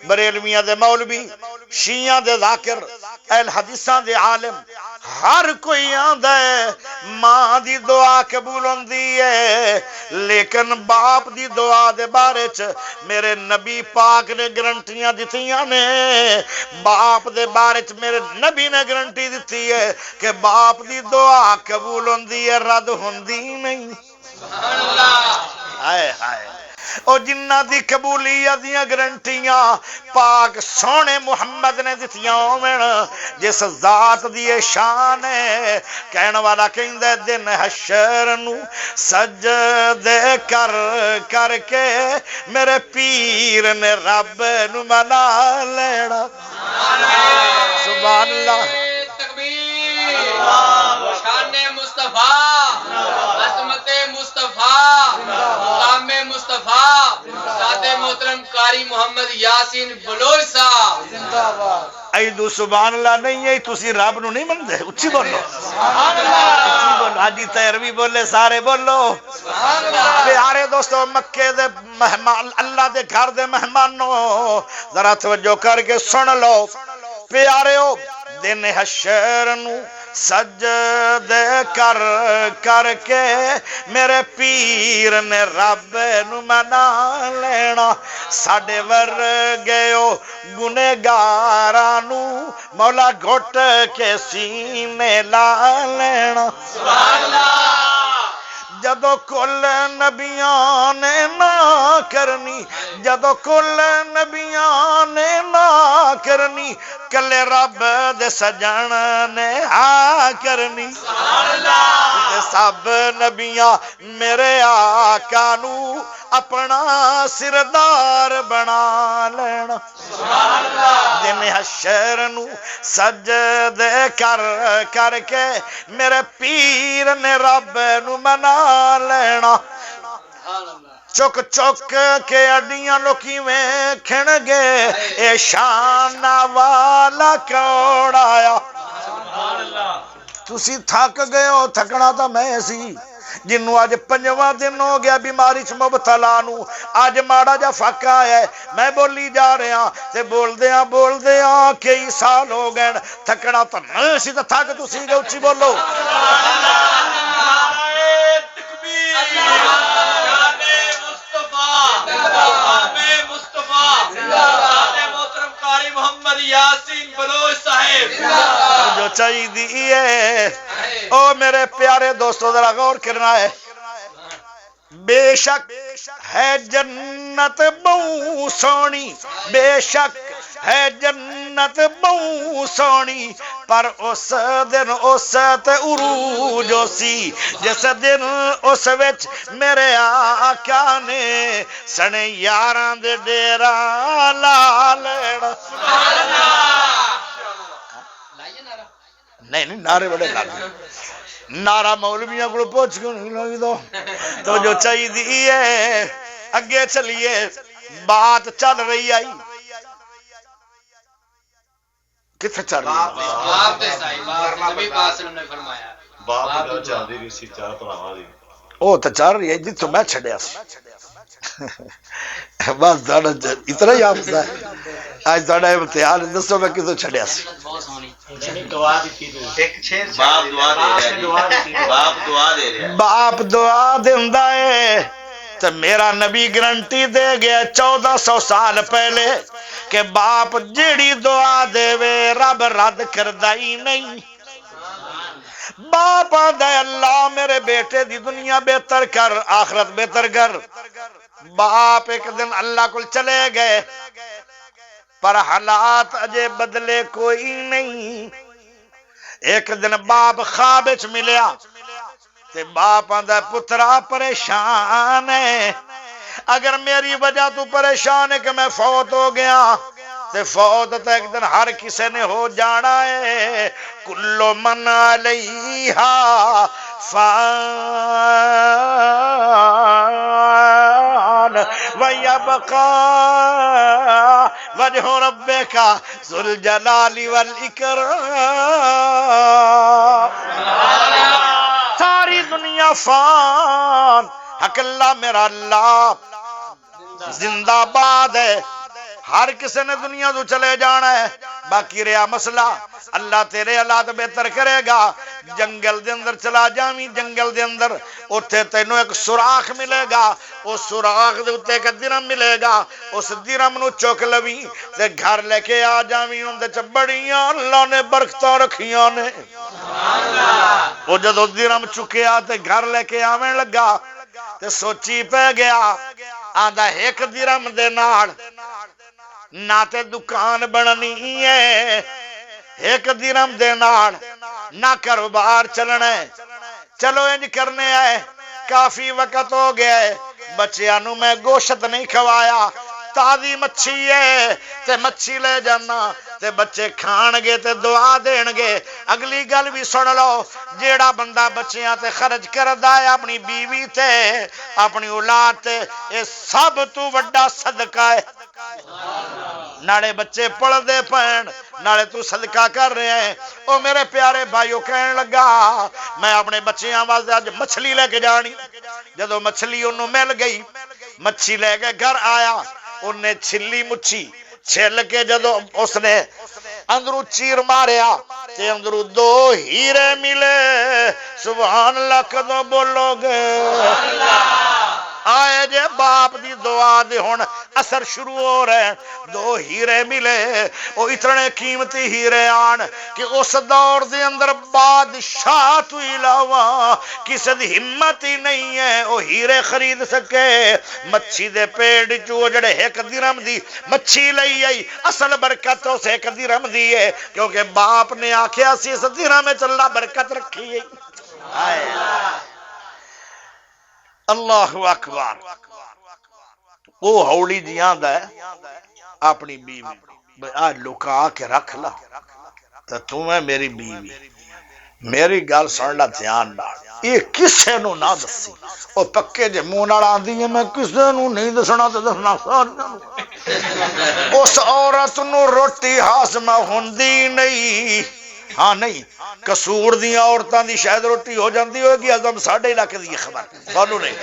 بریلویاں دے مولوی، شیعہ دے ذاکر اہل حدیثاں دے عالم ہر کوئی آندا ہے ماں دی دعا قبول ہوندی ہے، لیکن باپ دی دعا دے بارے چ میرے نبی پاک نے گارنٹیاں دتیاں نے۔ باپ دے بارے چ میرے نبی نے گارنٹی دتی ہے کہ باپ دی دعا قبول ہوندی ہے، رد ہوندی نہیں۔ سبحان اللہ۔ ہائے ہائے، او جنہ دی قبولیت دیاں گارنٹیاں پاک سونے محمد نے دتیاں ہوویں، جس ذات دی شان ہے، کہن والا کہندا ہے دن حشر نو سجدے کر کر کے میرے پیر نے رب نو منا لینا۔ سبحان اللہ۔ تکبیر، شان مصطفیٰ، عظمت مصطفیٰ، مقام مصطفیٰ، سادہ محترم قاری محمد یاسین بلوچ صاحب۔ ایدو سبحان اللہ نہیں ہے، تسی رب نو نہیں مندے، اچھی بولو سبحان اللہ، اچھی بولو، حاجی تیروی بولے، سارے بولو سبحان اللہ۔ پیارے دوستو، مکے دے مہمان، اللہ دے گھر دے مہمانوں، ذرا توجہ کر کے سن لو پیاریو، دن حشر نو سجدے کر کر کے میرے پیر نے رب نو منا لینا، ساڈے ورگیو گنہگاراں نو مولا گھٹ کے سینے لا لینا۔ سبحان اللہ۔ جدو کل نبیاں نے نہ کرنی، جدو کل نبیاں نے نہ کرنی، کلے رب دے سجن نے ہاں کرنی۔ سبحان اللہ۔ سب نبیاں میرے آقا نو اپنا سردار بنا لینا۔ سبحان اللہ۔ دن حشر نو سجدے کر کر کے میرے پیر نے رب نو منا لینا، چک چک کے اڈیاں لوکی ویکھن گے اے شان والا کون آیا۔ تسی تھک گئے ہو، تھکنا تا میں سی جنوں اج 5واں دن ہو گیا بیماری چ مبتلا نو، اج ماڑا جا فقہ ہے، میں بولی جا رہا تے بولدیاں کئی سال ہو گئے، تھکنا تا میں سی تے تھک تسی گئے، اچھی بولو جو چاہیے دیئے۔ او میرے پیارے دوستو، ذرا غور کرنا ہے، بے شک ہے جنت بہو سونی، بے شک ہے جنت بہو سونی، پر اس دن اس تے عروج سی، جس دن اس وچ میرے آقا نے سنے یاراں دے ڈیرا لا لینا۔ سبحان اللہ۔ نہیں نعرے بڑے لگے، نعرہ مولویاں کو پوچھ کیوں نہیں لگی تو جو چاہیے ہے۔ اگے چلیے، بات چل رہی آئی کتنے چل رہی ہے؟ باپ دے صاحب نبی پاک صلی اللہ علیہ وسلم نے فرمایا، باپ دا چاندی بھی سی چار بھراواں دی، او تے چل رہی ہے جتوں میں چھڈیا سی، بس داڑا اتنا ہی آپتا ہے۔ آج داڑا امتحان دسو میں کتوں چھڈیا سی۔ باپ دعا دیندا ہے تے میرا نبی گارنٹی دے گیا 1400 سال پہلے کہ باپ جیڑی دعا دے وے رب رد کردا ہی نہیں۔ باپ آدھا ہے اللہ میرے بیٹے دی دنیا بہتر کر، آخرت بہتر کر۔ باپ ایک دن اللہ کو چلے گئے، پر حالات اجے بدلے کوئی نہیں۔ ایک دن باپ خواب وچ ملیا تے باپ آندا پترا پریشان ہے، اگر میری وجہ تو پریشان ہے کہ میں فوت ہو گیا تے فوت تے ایک دن ہر کسی نے ہو جانا ہے، کل من علیہا فان ویبقا وجہ ربک ذو الجلال والاکرام۔ ساری دنیا فان، حق اللہ میرا اللہ زندہ باد ہے، ہر کسی نے دنیا تو چلے جانا ہے، باقی رہا مسئلہ اللہ تیرے حالات بہتر کرے گا جنگل دے اندر چلا جاویں جنگل دے اندر اوتھے تینوں ایک سوراخ ملے گا اس سوراخ دے اوتے ایک درم ملے گا اس درم نو چک لویں تے گھر لے کے آ جاویں اندے چ بڑیاں اللہ نے برکتاں رکھیاں نے وہ جدوں درم چکیا تے گھر لے کے آویں لگا تے سوچی پہ گیا آندا ایک درم دے نال نہ تے دکان بننی ہے ایک درم دے نال نہ کاروبار چلنا ہے چلو انج کرنے آئے کافی وقت ہو گیا ہے بچیاں نو میں گوشت نہیں کھوایا تازی مچھی ہے تے مچھی لے جانا تے بچے کھان گے تے دعا دین گے اگلی گل بھی سن لو جیڑا بندہ بچیاں تے خرچ کردا ہے اپنی بیوی تے اپنی اولاد تے اے سب تو وڈا صدقہ ہے نالے بچے پڑھ دے پین نالے تو صدقہ کر رہے ہیں او میرے پیارے بھائیو کہنے لگا میں اپنے بچیاں واسطے اج مچھلی لے کے جانی جدو مچھلی انہوں مل گئی مچھی لے کے گھر آیا انہیں چھلی مچھی چھل کے جدو اس نے اندرو چیر ماریا تے اندرو دو ہیرے ملے سبحان اللہ کدو بولو گے آئے جے باپ دی دعا دے ہون اثر شروع ہو رہے دو ہیرے ملے وہ اتنے قیمتی ہیرے آن کہ اس دور دے اندر بادشاہ تو علاوہ کسی دی ہمت ہی نہیں ہے وہ ہیرے خرید سکے مچھی دے پیڑ چو جڑے ایک درم دی مچھی لئی آئی اصل برکت اس ایک درم دی ہے کیونکہ باپ نے آکھیا سی اس درم میں چلا برکت رکھی ہے اللہ اکبر وہ ہولی جی آندا ہے اپنی بیوی آ لکا کے رکھ لا تو تم ہے میری بیوی میری گل سن لا دھیان نال یہ کسے نو نہ دسی او پکے جے منہ نال آندی ہے میں کسے نو نہیں دسنا تے دسنا سارے اس عورت نو روٹی ہاضم ہوندی نہیں ہاں نہیں قصور دیاں عورتاں دی شاید روٹی ہو جاندی ہوئے گی ہضم ساڈے علاقے دی خبر سانو نہیں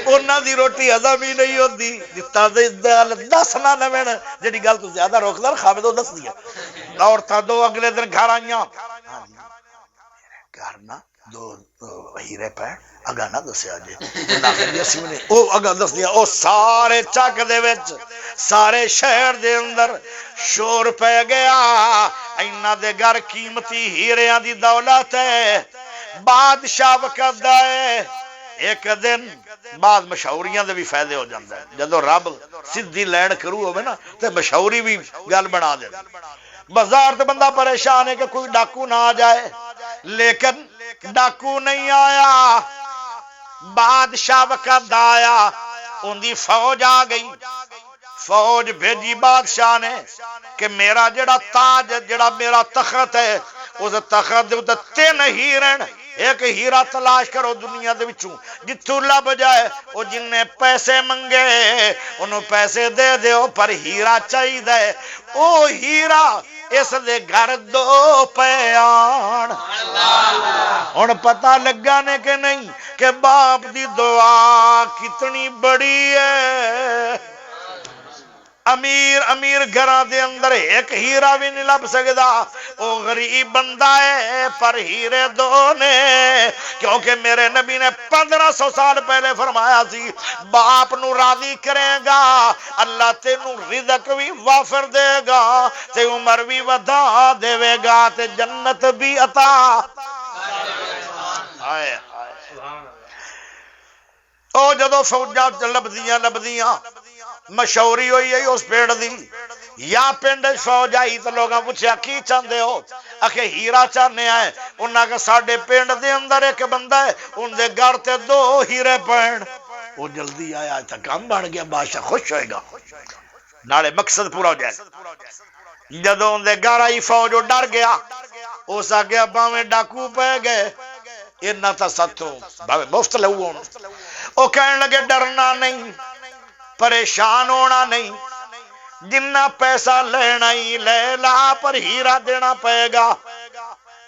انہاں دی روٹی ہضم ہی نہیں ہوندی دتا دس نہ لوین جڑی گل تو زیادہ روکدا خاوے تو دس دیا عورتاں دو اگلے دن گھر آئیاں گھر نہ دو ہیرے پے اگا نہ دسیا جی او اگا دس دیا او سارے چک دے وچ سارے شہر دے اندر شور پہ گیا اینا دے گھر قیمتی ہیریاں دی دولت ہے بادشاہ وقت دا ہے ایک دن بعد مشہوریاں دے بھی فائدے ہو جاندے ہیں جدو رب سدھی لین کرو ہوئے نا تے مشہوری بھی گل بنا دے بازار تے بندہ پریشان ہے کہ کوئی ڈاکو نہ آ جائے لیکن ڈاکو نہیں آیا بادشاہ وقت دا آیا ان دی فوج آ گئی فوج بھیجی بادشاہ نے کہ میرا جڑا تاج جڑا میرا تخت ہے اس تخت دے تے تین ہیرن ایک ہیرا تلاش کرو دنیا دے وچوں جتھوں لب جائے او جن نے پیسے منگے انہوں پیسے دے دیو پر ہیرا چاہیے او ہیرا اس دے گھر دو پیان ہن پتہ لگا نے کہ نہیں کہ باپ دی دعا کتنی بڑی ہے امیر گھراں دے اندر ایک ہیرا بھی نہیں لب سکدا او غریب بندہ ہے پر ہیرے دو نے کیونکہ میرے نبی نے 1500 سال پہلے فرمایا سی باپ نو راضی کرے گا اللہ تینوں رزق بھی وافر دے گا تے عمر بھی ودا دے گا تے جنت بھی عطا آئے او جدو فوجاں لبدیاں مشہوری ہوئی ہے اس پیڑ دی یا پنڈ فوج آئی تو لوگاں پوچھیا کی چاہندے ہو اکھے ہیرا چاہنے آئے انہاں کہ ساڈے پنڈ دے اندر ایک بندہ ہے ان دے گھر تے 2 ہیرے پین وہ جلدی آیا تا کام بن گیا بادشاہ خوش ہوئے گا نالے مقصد پورا ہو جائے جدوں ان دے گھر آئی فوج ڈر گیا اس آگیا باویں ڈاکو پہ گئے انہاں تا ستوں باویں مفت لو ہون او کہنے لگے ڈرنا نہیں پریشان ہونا نہیں جنہ پیسہ لینا ہی لے لا پر ہیرا دینا پائے گا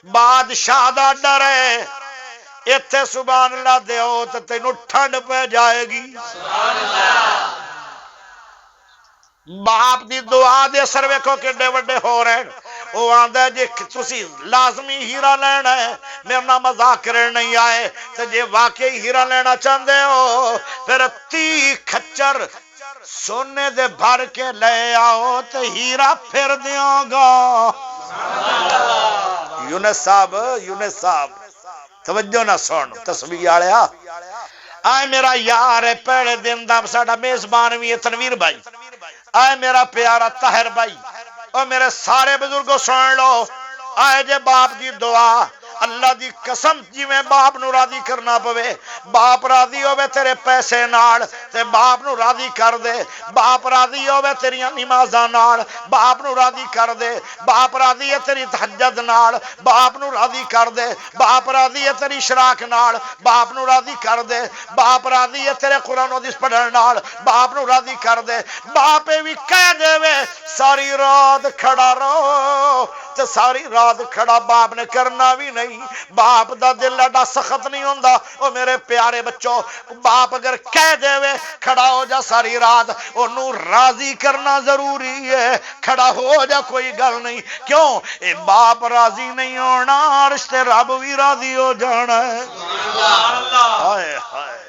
بادشاہ دا ڈر ہے ایتھے سبحان اللہ دیو تے تینوں ٹھنڈ پہ جائے گی باپ دی دعا دے اثر ویکھو کڈے وڈے ہو رہے وہ آندا جے تسی لازمی ہیرا لینا ہے میرے نال مذاق کرن نہیں آئے تے جے واقعی ہیرا لینا چاہندے ہو پھر 30 کھچر سونے دے بھر کے لے آؤ تے ہیرا پھر دیاں گا یونس صاحب توجہ نہ سن تسبیح والیا آئے میرا یار ہے پہلے دن دا ساڈا میزبان بھی ہے تنویر بھائی آئے میرا پیارا طاہر بھائی اور میرے سارے بزرگوں سن لو آئے جے باپ دی دعا اللہ دی قسم جی میں باپ نو راضی کرنا پوے باپ راضی ہوے تیرے پیسے نال تے باپ نو راضی کر دے باپ راضی ہوے تیریاں نمازاں نال باپ نو راضی کر دے باپ راضی ہے تیری تہجد نال باپ نو راضی کر دے باپ راضی ہے تیری اشراق نال باپ نو راضی کر دے باپ راضی ہے تیرے قرآن و حدیث پڑھن نال باپ نو راضی کر دے باپ بھی کہہ دے وے ساری رات کھڑا رہو تے ساری رات کھڑا باپ نے کرنا بھی نہیں باپ دا دل ایڈا سخت نہیں ہوندا او میرے پیارے بچوں باپ اگر کہہ دے وے کھڑا ہو جا ساری رات اونوں راضی کرنا ضروری ہے کھڑا ہو جا کوئی گل نہیں کیوں اے باپ راضی نہیں ہونا رشتے رب بھی راضی ہو جانا ہے ہائے ہائے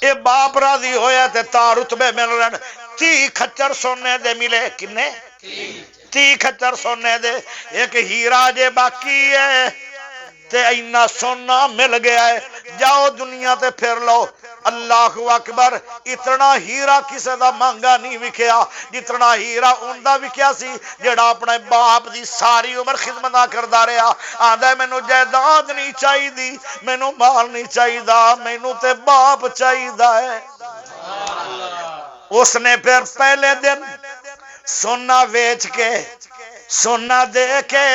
اے باپ راضی ہویا تے تا رتبے مل رہن 30 کھچر سونے دے ملے کنے 30 کھچر سونے دے ایک ہیرا جے باقی ہے تے اینا سونا مل گیا ہے جاؤ دنیا تے پھر لو اللہ اکبر اتنا ہیرا کسے دا مانگا نہیں وکیا جتنا ہیرا اوندا وکیا سی جڑا اپنے باپ دی ساری عمر خدمتاں کردا رہیا آندا مینوں جائیداد نہیں چاہیدی مینوں مال نہیں چاہیدا مینوں تے باپ چاہیدا ہے اس نے پھر پہلے دن سونا ویچ کے سونا دے کے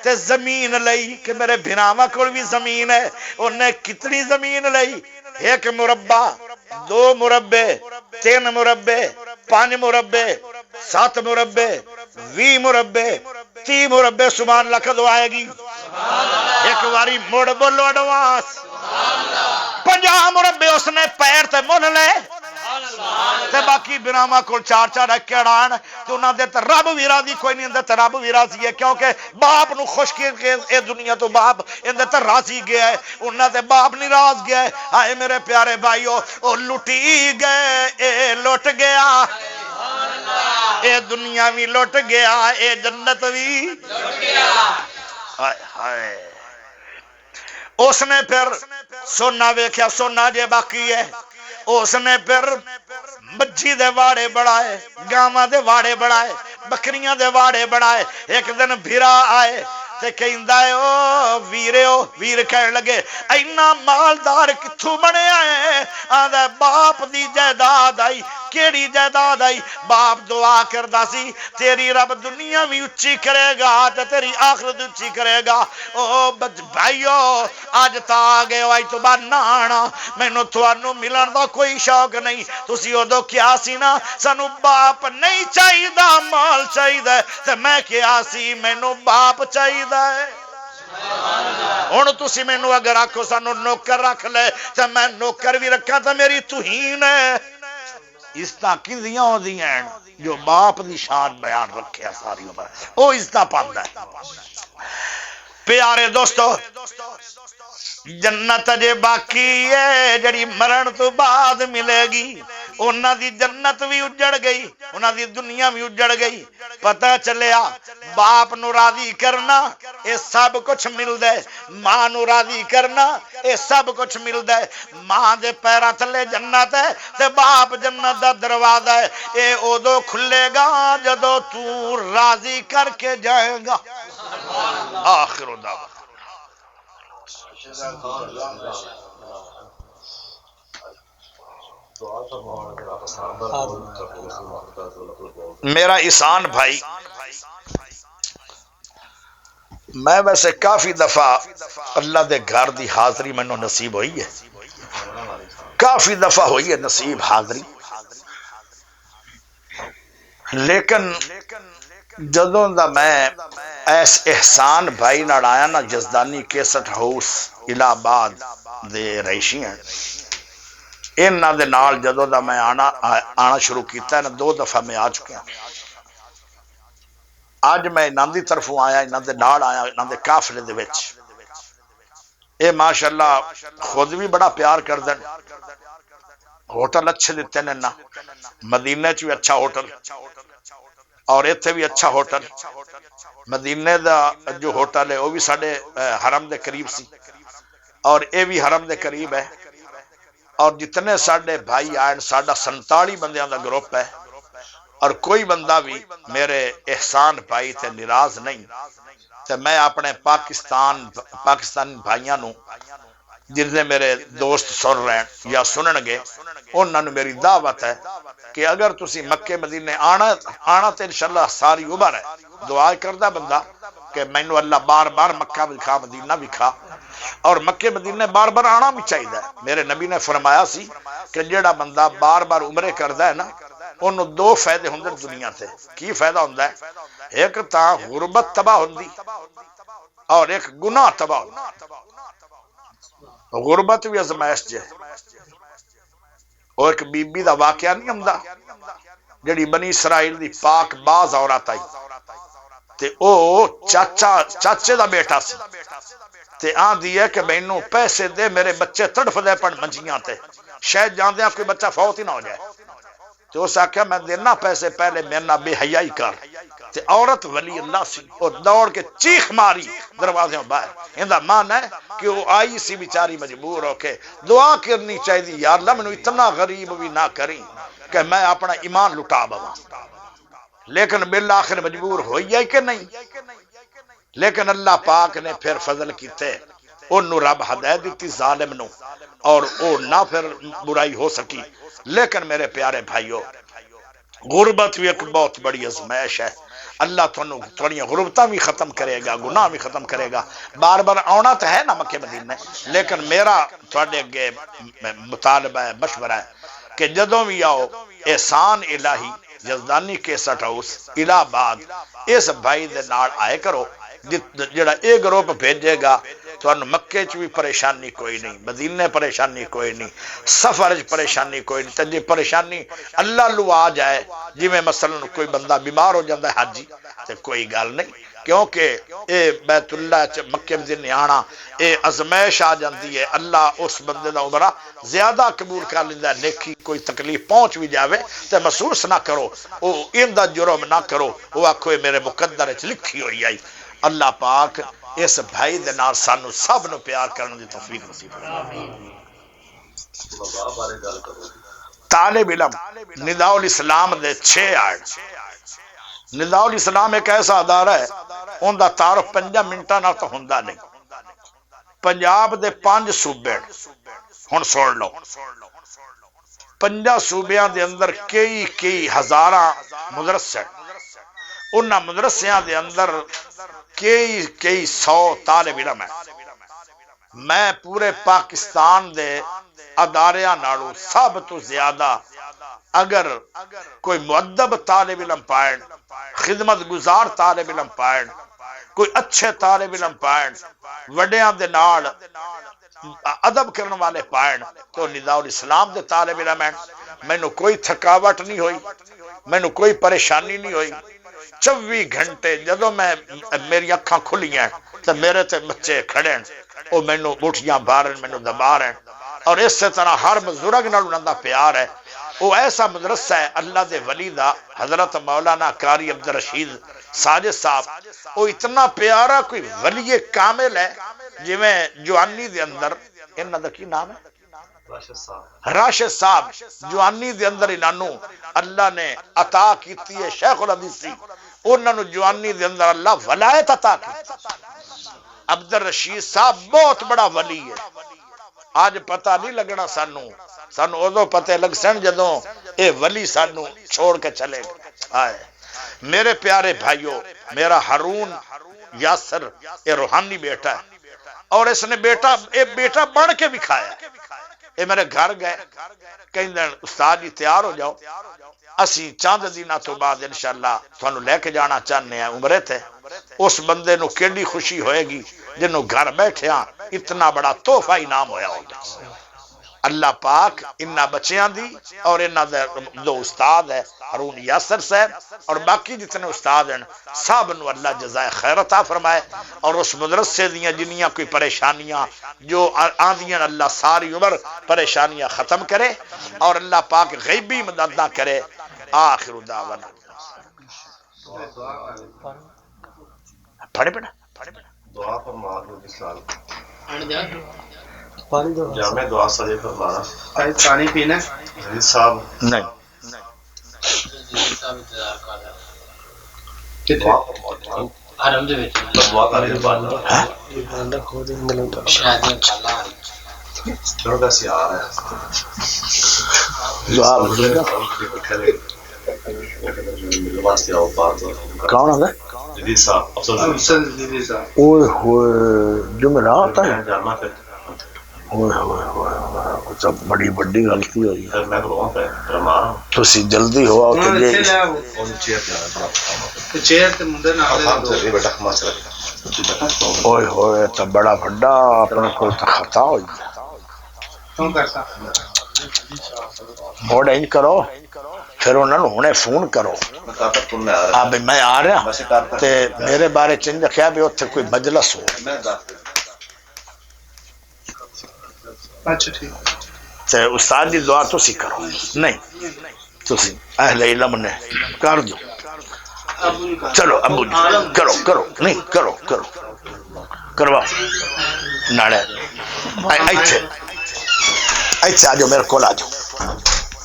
تے زمین لئی کہ میرے بھراواں کول بھی زمین ہے انہیں کتنی زمین لئی 1 مربع 2 مربع 3 مربع 5 مربع 7 مربع 20 مربع 30 مربع سبحان اللہ کدو آئے گی ایک واری مڑ بولو ایڈوانس 50 مربع اس نے پیر تے مل لے تے باقی بناما کو 4 ایکڑ آن تے انہاں دے تے رب بھی راضی کوئی نہیں اندے تے رب بھی راضی ہے کیونکہ باپ نو خوش کر کے اے دنیا تو باپ اندے تے راضی گیا ہے انہاں دے باپ نہیں راض گیا ہے آئے میرے پیارے بھائیو او لٹی گئے اے لٹ گیا اے دنیا بھی لٹ گیا اے جنت بھی لٹ گیا ہائے ہائے اس نے پھر سونا ویکھیا سونا جے باقی ہے اس نے پھر مجھی دے واڑے بڑھائے گاواں دے واڑے بڑھائے بکریاں دے واڑے بڑھائے ایک دن بھیرا آئے تے کہندا ہے او ویرو ویر کہن لگے اینا مالدار کتھوں بنے آئے آندا باپ دی جائیداد آئی کیڑی جائیداد آئی باپ دعا کردا سی تیری رب دنیا بھی اچھی کرے گا تے تیری آخرت اچھی کرے گا او بھائیو اج تا آ گئے اج تو بعد نہ آنا مینوں تھانوں ملن دا کوئی شوق نہیں تسی اودوں کیا سی نا سانوں باپ نہیں چاہیدا مال چاہیدا تے میں کیا سی مینوں باپ چاہیدا ہے ہن تسی مینوں اگر آکھو سانوں نوکر رکھ لے تے میں نوکر بھی رکھاں تے میری توہین ہے عزتاں کیندیاں ہوندیاں ہیں جو باپ دی شان بیان رکھیا ساری عمر او عزتاں پاندا ہے پیارے دوستو جنت جے باقی ہے جڑی مرن تو بعد ملے گی انہاں دی جنت بھی اجڑ گئی انہاں دی دنیا بھی اجڑ گئی پتہ چلیا باپ نو راضی کرنا اے سب کچھ ملدا ہے ماں نو راضی کرنا اے سب کچھ ملدا ہے ماں دے پیراں تھلے جنت ہے تے باپ جنت دا دروازہ ہے اے اودوں کھلے گا جدوں تو راضی کر کے جائے گا آخر دعوانا میرا احسان بھائی میں ویسے کافی دفعہ اللہ دے گھر دی حاضری مینوں نصیب ہوئی ہے کافی دفعہ ہوئی ہے نصیب حاضری لیکن جدوں دا میں ایس احسان بھائی نال آیا نا جزدانی کیسٹ ہاؤس الہ آباد دے رہائشی ہیں انہاں دے نال جدوں دا میں آنا شروع کیتا ہے نا 2 دفعہ میں آ چکا اج میں انہاں دی طرفوں آیا، انہاں دے نال آیا، انہاں دے قافلے دے وچ اے ماشاءاللہ خود بھی بڑا پیار کردن، ہوٹل اچھے دیتے ہیں نا، مدینے چ بھی اچھا ہوٹل اور ایتھے بھی اچھا ہوٹل۔ مدینے دا جو ہوٹل ہے وہ بھی ساڈے حرم دے قریب سی اور اے بھی حرم دے قریب ہے، اور جتنے ساڈے بھائی آئے ساڈا 47 بندیاں دا گروپ ہے، اور کوئی بندہ بھی میرے احسان بھائی تے ناراض نہیں۔ تے میں اپنے پاکستانی بھائیاں نو جن میرے دوست سن رہے ہیں یا سنن گے، انہاں نو میری دعوت ہے کہ اگر تسی مکے مدینے آنا تے انشاءاللہ ساری عمر ہے دعا کردہ بندہ کہ مینوں اللہ بار بار مکہ دکھا، مدینہ دکھا، اور مکے مدینے بار بار آنا بھی چاہیے۔ میرے نبی نے فرمایا سی کہ جیڑا بندہ بار بار عمرے کردا ہے نا، انہوں 2 فائدے ہوندے دنیا تے۔ کی فائدہ ہوندا ہے؟ ایک تا غربت تباہ ہوندی اور ایک گناہ تباہ ہوندی۔ غربت بھی ازمائش جے، اور ایک بی بی دا واقعہ نہیں ہوندا جڑی بنی اسرائیل دی پاک باز عورت آئی تے او چاچے دا بیٹا سی تے آن دی ہے کہ مینوں پیسے دے، میرے بچے تڑف دے پڑ منجیاں تے، شاید جان دیا کوئی بچہ فوت ہی نہ ہو جائے۔ تو اس آکھیا میں دینا پیسے، پہلے میرے نہ بے حیائی کر۔ تے عورت ولی اللہ سی، اور دوڑ کے چیخ ماری دروازے باہر۔ اندہ مان ہے کہ وہ آئی سی بیچاری مجبور ہو کے دعا کرنی چاہیے، یا اللہ مینوں اتنا غریب بھی نہ کریں کہ میں اپنا ایمان لٹا بواں۔ لیکن بالآخر مجبور ہوئی ہے کہ نہیں؟ لیکن اللہ پاک نے پھر فضل کیتے، انہوں رب ہدایت دیتی ظالم نو، اور او نہ پھر برائی ہو سکی۔ لیکن میرے پیارے بھائیو، غربت بھی ایک بہت بڑی ازمائش ہے۔ اللہ تھوڑی غربتاں بھی ختم کرے گا، گناہ بھی ختم کرے گا۔ بار بار آنا تو ہے نا مکے مدینے، لیکن میرا تھوڑے اگے مطالبہ ہے، مشورہ ہے کہ جدوں بھی آؤ احسان الہی یزدانی کیسٹ ہاؤس الہ آباد اس بھائی دے نال آئے کرو، جڑا اے گروپ بھیجے گا تو مکے چ بھی پریشانی کوئی نہیں، مدینے پریشانی کوئی نہیں، سفر چ پریشانی کوئی نہیں۔ تے پریشانی اللہ لو آ جائے، جی میں مثلا کوئی بندہ بیمار ہو جاتا ہے حاجی، تے کوئی گل نہیں، کیونکہ اے بیت اللہ چ مکے مدینے آنا اے ازمائش آ جاندی ہے، اللہ اس بندے دا عمرہ زیادہ قبول کر لیندا ہے۔ نیکی کوئی تکلیف پہنچ بھی جاوے تے محسوس نہ کرو، او ان دا جرم نہ کرو، وہ آکھو میرے مقدر وچ لکھی ہوئی آئی۔ اللہ پاک اس بھائی دے نال سانو سب نو پیار کرنے دی توفیق نصیب فرمائے۔ طالب علم نداء الاسلام دے 6 آئے۔ نداء الاسلام ایک ایسا ادارہ ہے، ان دا تعارف 5 منٹاں نال تو ہوندا نہیں۔ پنجاب دے 5 صوبے ہن سن لو، 5 صوبیاں دے اندر کئی ہزاراں مدرسے، انہاں مدرسیاں دے اندر کئی 100 طالب علم ہیں۔ میں پورے پاکستان دے اداریاں نالوں سب تو زیادہ اگر کوئی مؤدب طالب علم پائن، خدمت گزار طالب علم پائن، کوئی اچھے طالب علم پائن، وڈیاں دے نال ادب کرنے والے پائن، تو نداء الاسلام دے طالب علم ہیں۔ مینوں کوئی تھکاوٹ نہیں ہوئی، مینوں کوئی پریشانی نہیں ہوئی۔ 24 گھنٹے جدوں میں میری اکھاں کھلیاں تو میرے تے بچے کھڑے ہیں، وہ مینوں مٹھیاں بارن، مینوں دبا رہے ہیں، اور اس طرح ہر بزرگ نال انہاں دا پیار ہے۔ وہ ایسا مدرسہ ہے اللہ دے ولی دا، حضرت مولانا قاری عبدالرشید ساجد صاحب، وہ اتنا پیارا کوئی ولی کامل ہے، جویں جوانی دے اندر انہاں دا کی نام ہے؟ راشد صاحب جوانی دے اندر انہوں اللہ نے عطا کیتی ہے، شیخ الحدیث سی، انہوں جوانی دے اندر اللہ ولایت عطا کی۔ عبدالرشید صاحب بہت بڑا ولی ہے، آج پتہ نہیں لگنا سانو ادو پتہ لگ سن جدوں اے ولی سانو چھوڑ کے چلے گئے۔ میرے پیارے بھائیوں، میرا ہارون یاسر یہ روحانی بیٹا ہے، اور اس نے بیٹا بن کے بھی کھایا۔ یہ میرے گھر گئے، کہیں دن استاد جی تیار ہو جاؤ، اسی چاند دینہ تو بعد انشاءاللہ تھانو لے کے جانا چاہنے ہیں عمرے تھے۔ اس بندے نو کیڑی خوشی ہوئے گی جنہوں گھر بیٹھے ہاں اتنا بڑا تحفہ انعام ہویا ہوگا۔ اللہ پاک انہاں بچیاں دی اور انہاں دے دو استاد ہے ہارون یاسر صاحب اور باقی جتنے استاد ہیں سب نو اللہ جزائے خیر عطا فرمائے، اور اس مدرسے دیاں جنیاں کوئی پریشانیاں جو آندیاں اللہ ساری عمر پریشانیاں ختم کرے، اور اللہ پاک غیبی مدد کرے۔ آخر دعوانا پڑھے پڑھا دعا فرما دو جس سال جامع دعا صلی فرمانا پانی پینا جلیل صاحب نہیں دعا فرما حرم دے وچ دعا کر رہے بعد چلو کیسے آ رہا ہے دعا واسطے آؤ بات کون ہے جلیل صاحب افضل جلیل صاحب اوئے ہوئے جمعرات ہے جامع پہ اوئے ہوئے ہوئے سب بڑی بڑی غلطی ہوئی ہے، میں بلواں پہ فرما رہا ہوں تسی جلدی ہو آؤ تو یہ اور چیئر چیئر تے منڈے نال چلے بیٹا کما چلا اوئے ہوئے تو بڑا بڑا اپنے کو تو خطا ہوئی کیوں کرتا اور اینج کرو پھر انہوں نے ہونے فون کرو اب میں آ رہا تے میرے بارے چنج رکھیا بھی اتنے کوئی مجلس ہو اچھا ٹھیک تے استاد دی دعا تو سی کرو نہیں تو اہل علم نے کر دو چلو ابو جی کرو کرو نہیں کرو کرو کرواؤ ناڑے ایتھے ایتھے آ جاؤ میرے کول آ جاؤ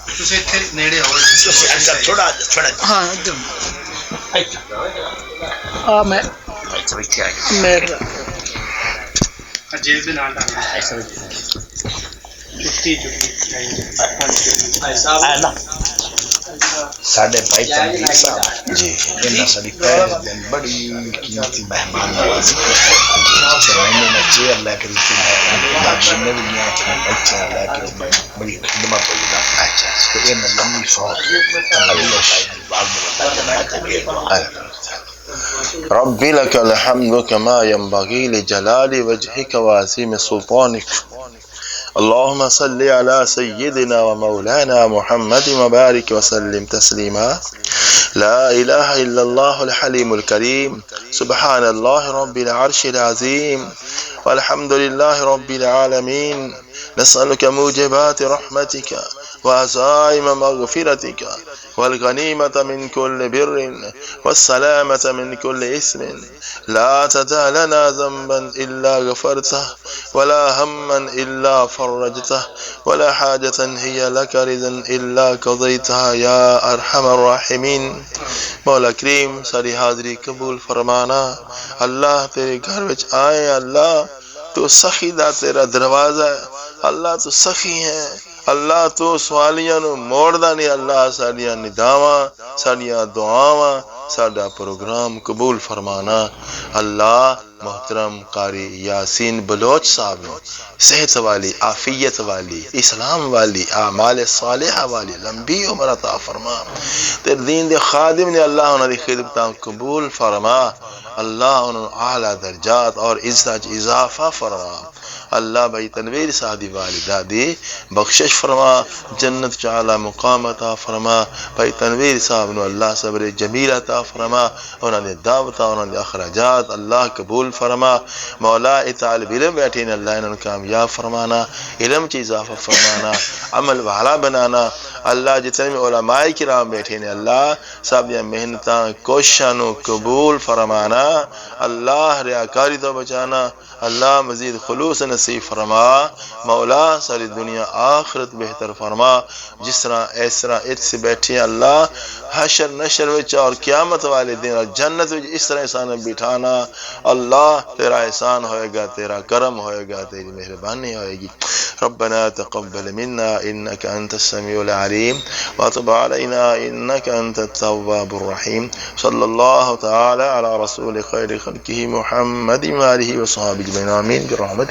تسی ایتھے نیڑے ہو تھوڑا آ جاؤ تھوڑا ہاں ہاں میں جیب دے نال ڈالنا چٹی ساڈے بھائی تنویر صاحب جی انہاں ساری پہلے دن بڑی قیمتی مہمان نوازی میں نے چیئر لے کے دیتی جنہیں بھی گیا کہ میں بچہ لے کے بڑی خدمت ہوئی دا اچھا تو یہ میں لمبی فوت رب لك الحمد كما ينبغي لجلال وجهك وعظيم سلطانك اللهم صل على سيدنا ومولانا محمد وبارك وسلم تسليما لا إله إلا الله الحليم الكريم سبحان الله رب العرش العظيم والحمد لله رب العالمين نسألك موجبات رحمتك وعزائم مغفرتك والغنيمة من كل بر والسلامة من كل اسم لا تدع لنا ذنبا إلا غفرته ولا هما إلا فرجته ولا حاجة هي لك رضا إلا قضيتها يا أرحم الراحمين مولا کریم ساری حاضری قبول فرمانا اللہ تیرے گھر وچ آئے اللہ تو سخی دا تیرا دروازہ ہے اللہ تو سخی ہے اللہ تو سوالیاں نو موڑدا نہیں اللہ ساڈیاں نداواں ساڈیاں دعاواں ساڈا پروگرام قبول فرمانا اللہ محترم قاری یاسین بلوچ صاحب نو صحت والی عافیت والی اسلام والی اعمال صالحہ والی لمبی عمر عطا فرما تیرے دین دے خادم نے اللہ انہاں دی خدمتاں قبول فرما اللہ انہاں اعلی درجات اور عزت اضافہ فرما اللہ بھائی تنویر صاحب دی والدہ دی بخشش فرما جنت چالا مقام عطا فرما بھائی تنویر صاحب نو اللہ صبر جمیل عطا فرما انہاں دے دعوتاں انہاں دے اخراجات اللہ قبول فرما مولا طالب علم بیٹھے نے اللہ انہاں کامیاب فرمانا علم چ اضافہ فرمانا عمل والا بنانا اللہ جتنے بھی علماء کرام بیٹھے نے اللہ سب دی محنتاں کوششاں نو قبول فرمانا اللہ ریاکاری تو بچانا اللہ مزید خلوص نصیب فرما مولا ساری دنیا آخرت بہتر فرما جس طرح اس طرح ات سے بیٹھے اللہ حشر نشر وچ اور قیامت والے دن اور جنت وچ اس طرح احسان بٹھانا اللہ تیرا احسان ہوئے گا تیرا کرم ہوئے گا تیری مہربانی ہوئے گی ربنا تقبل منا انك انت السميع العليم وتب علينا انك انت التواب الرحيم صلى الله تعالى على رسول خير خلقه محمد وآله وصحبه اجمعين آمين برحمتك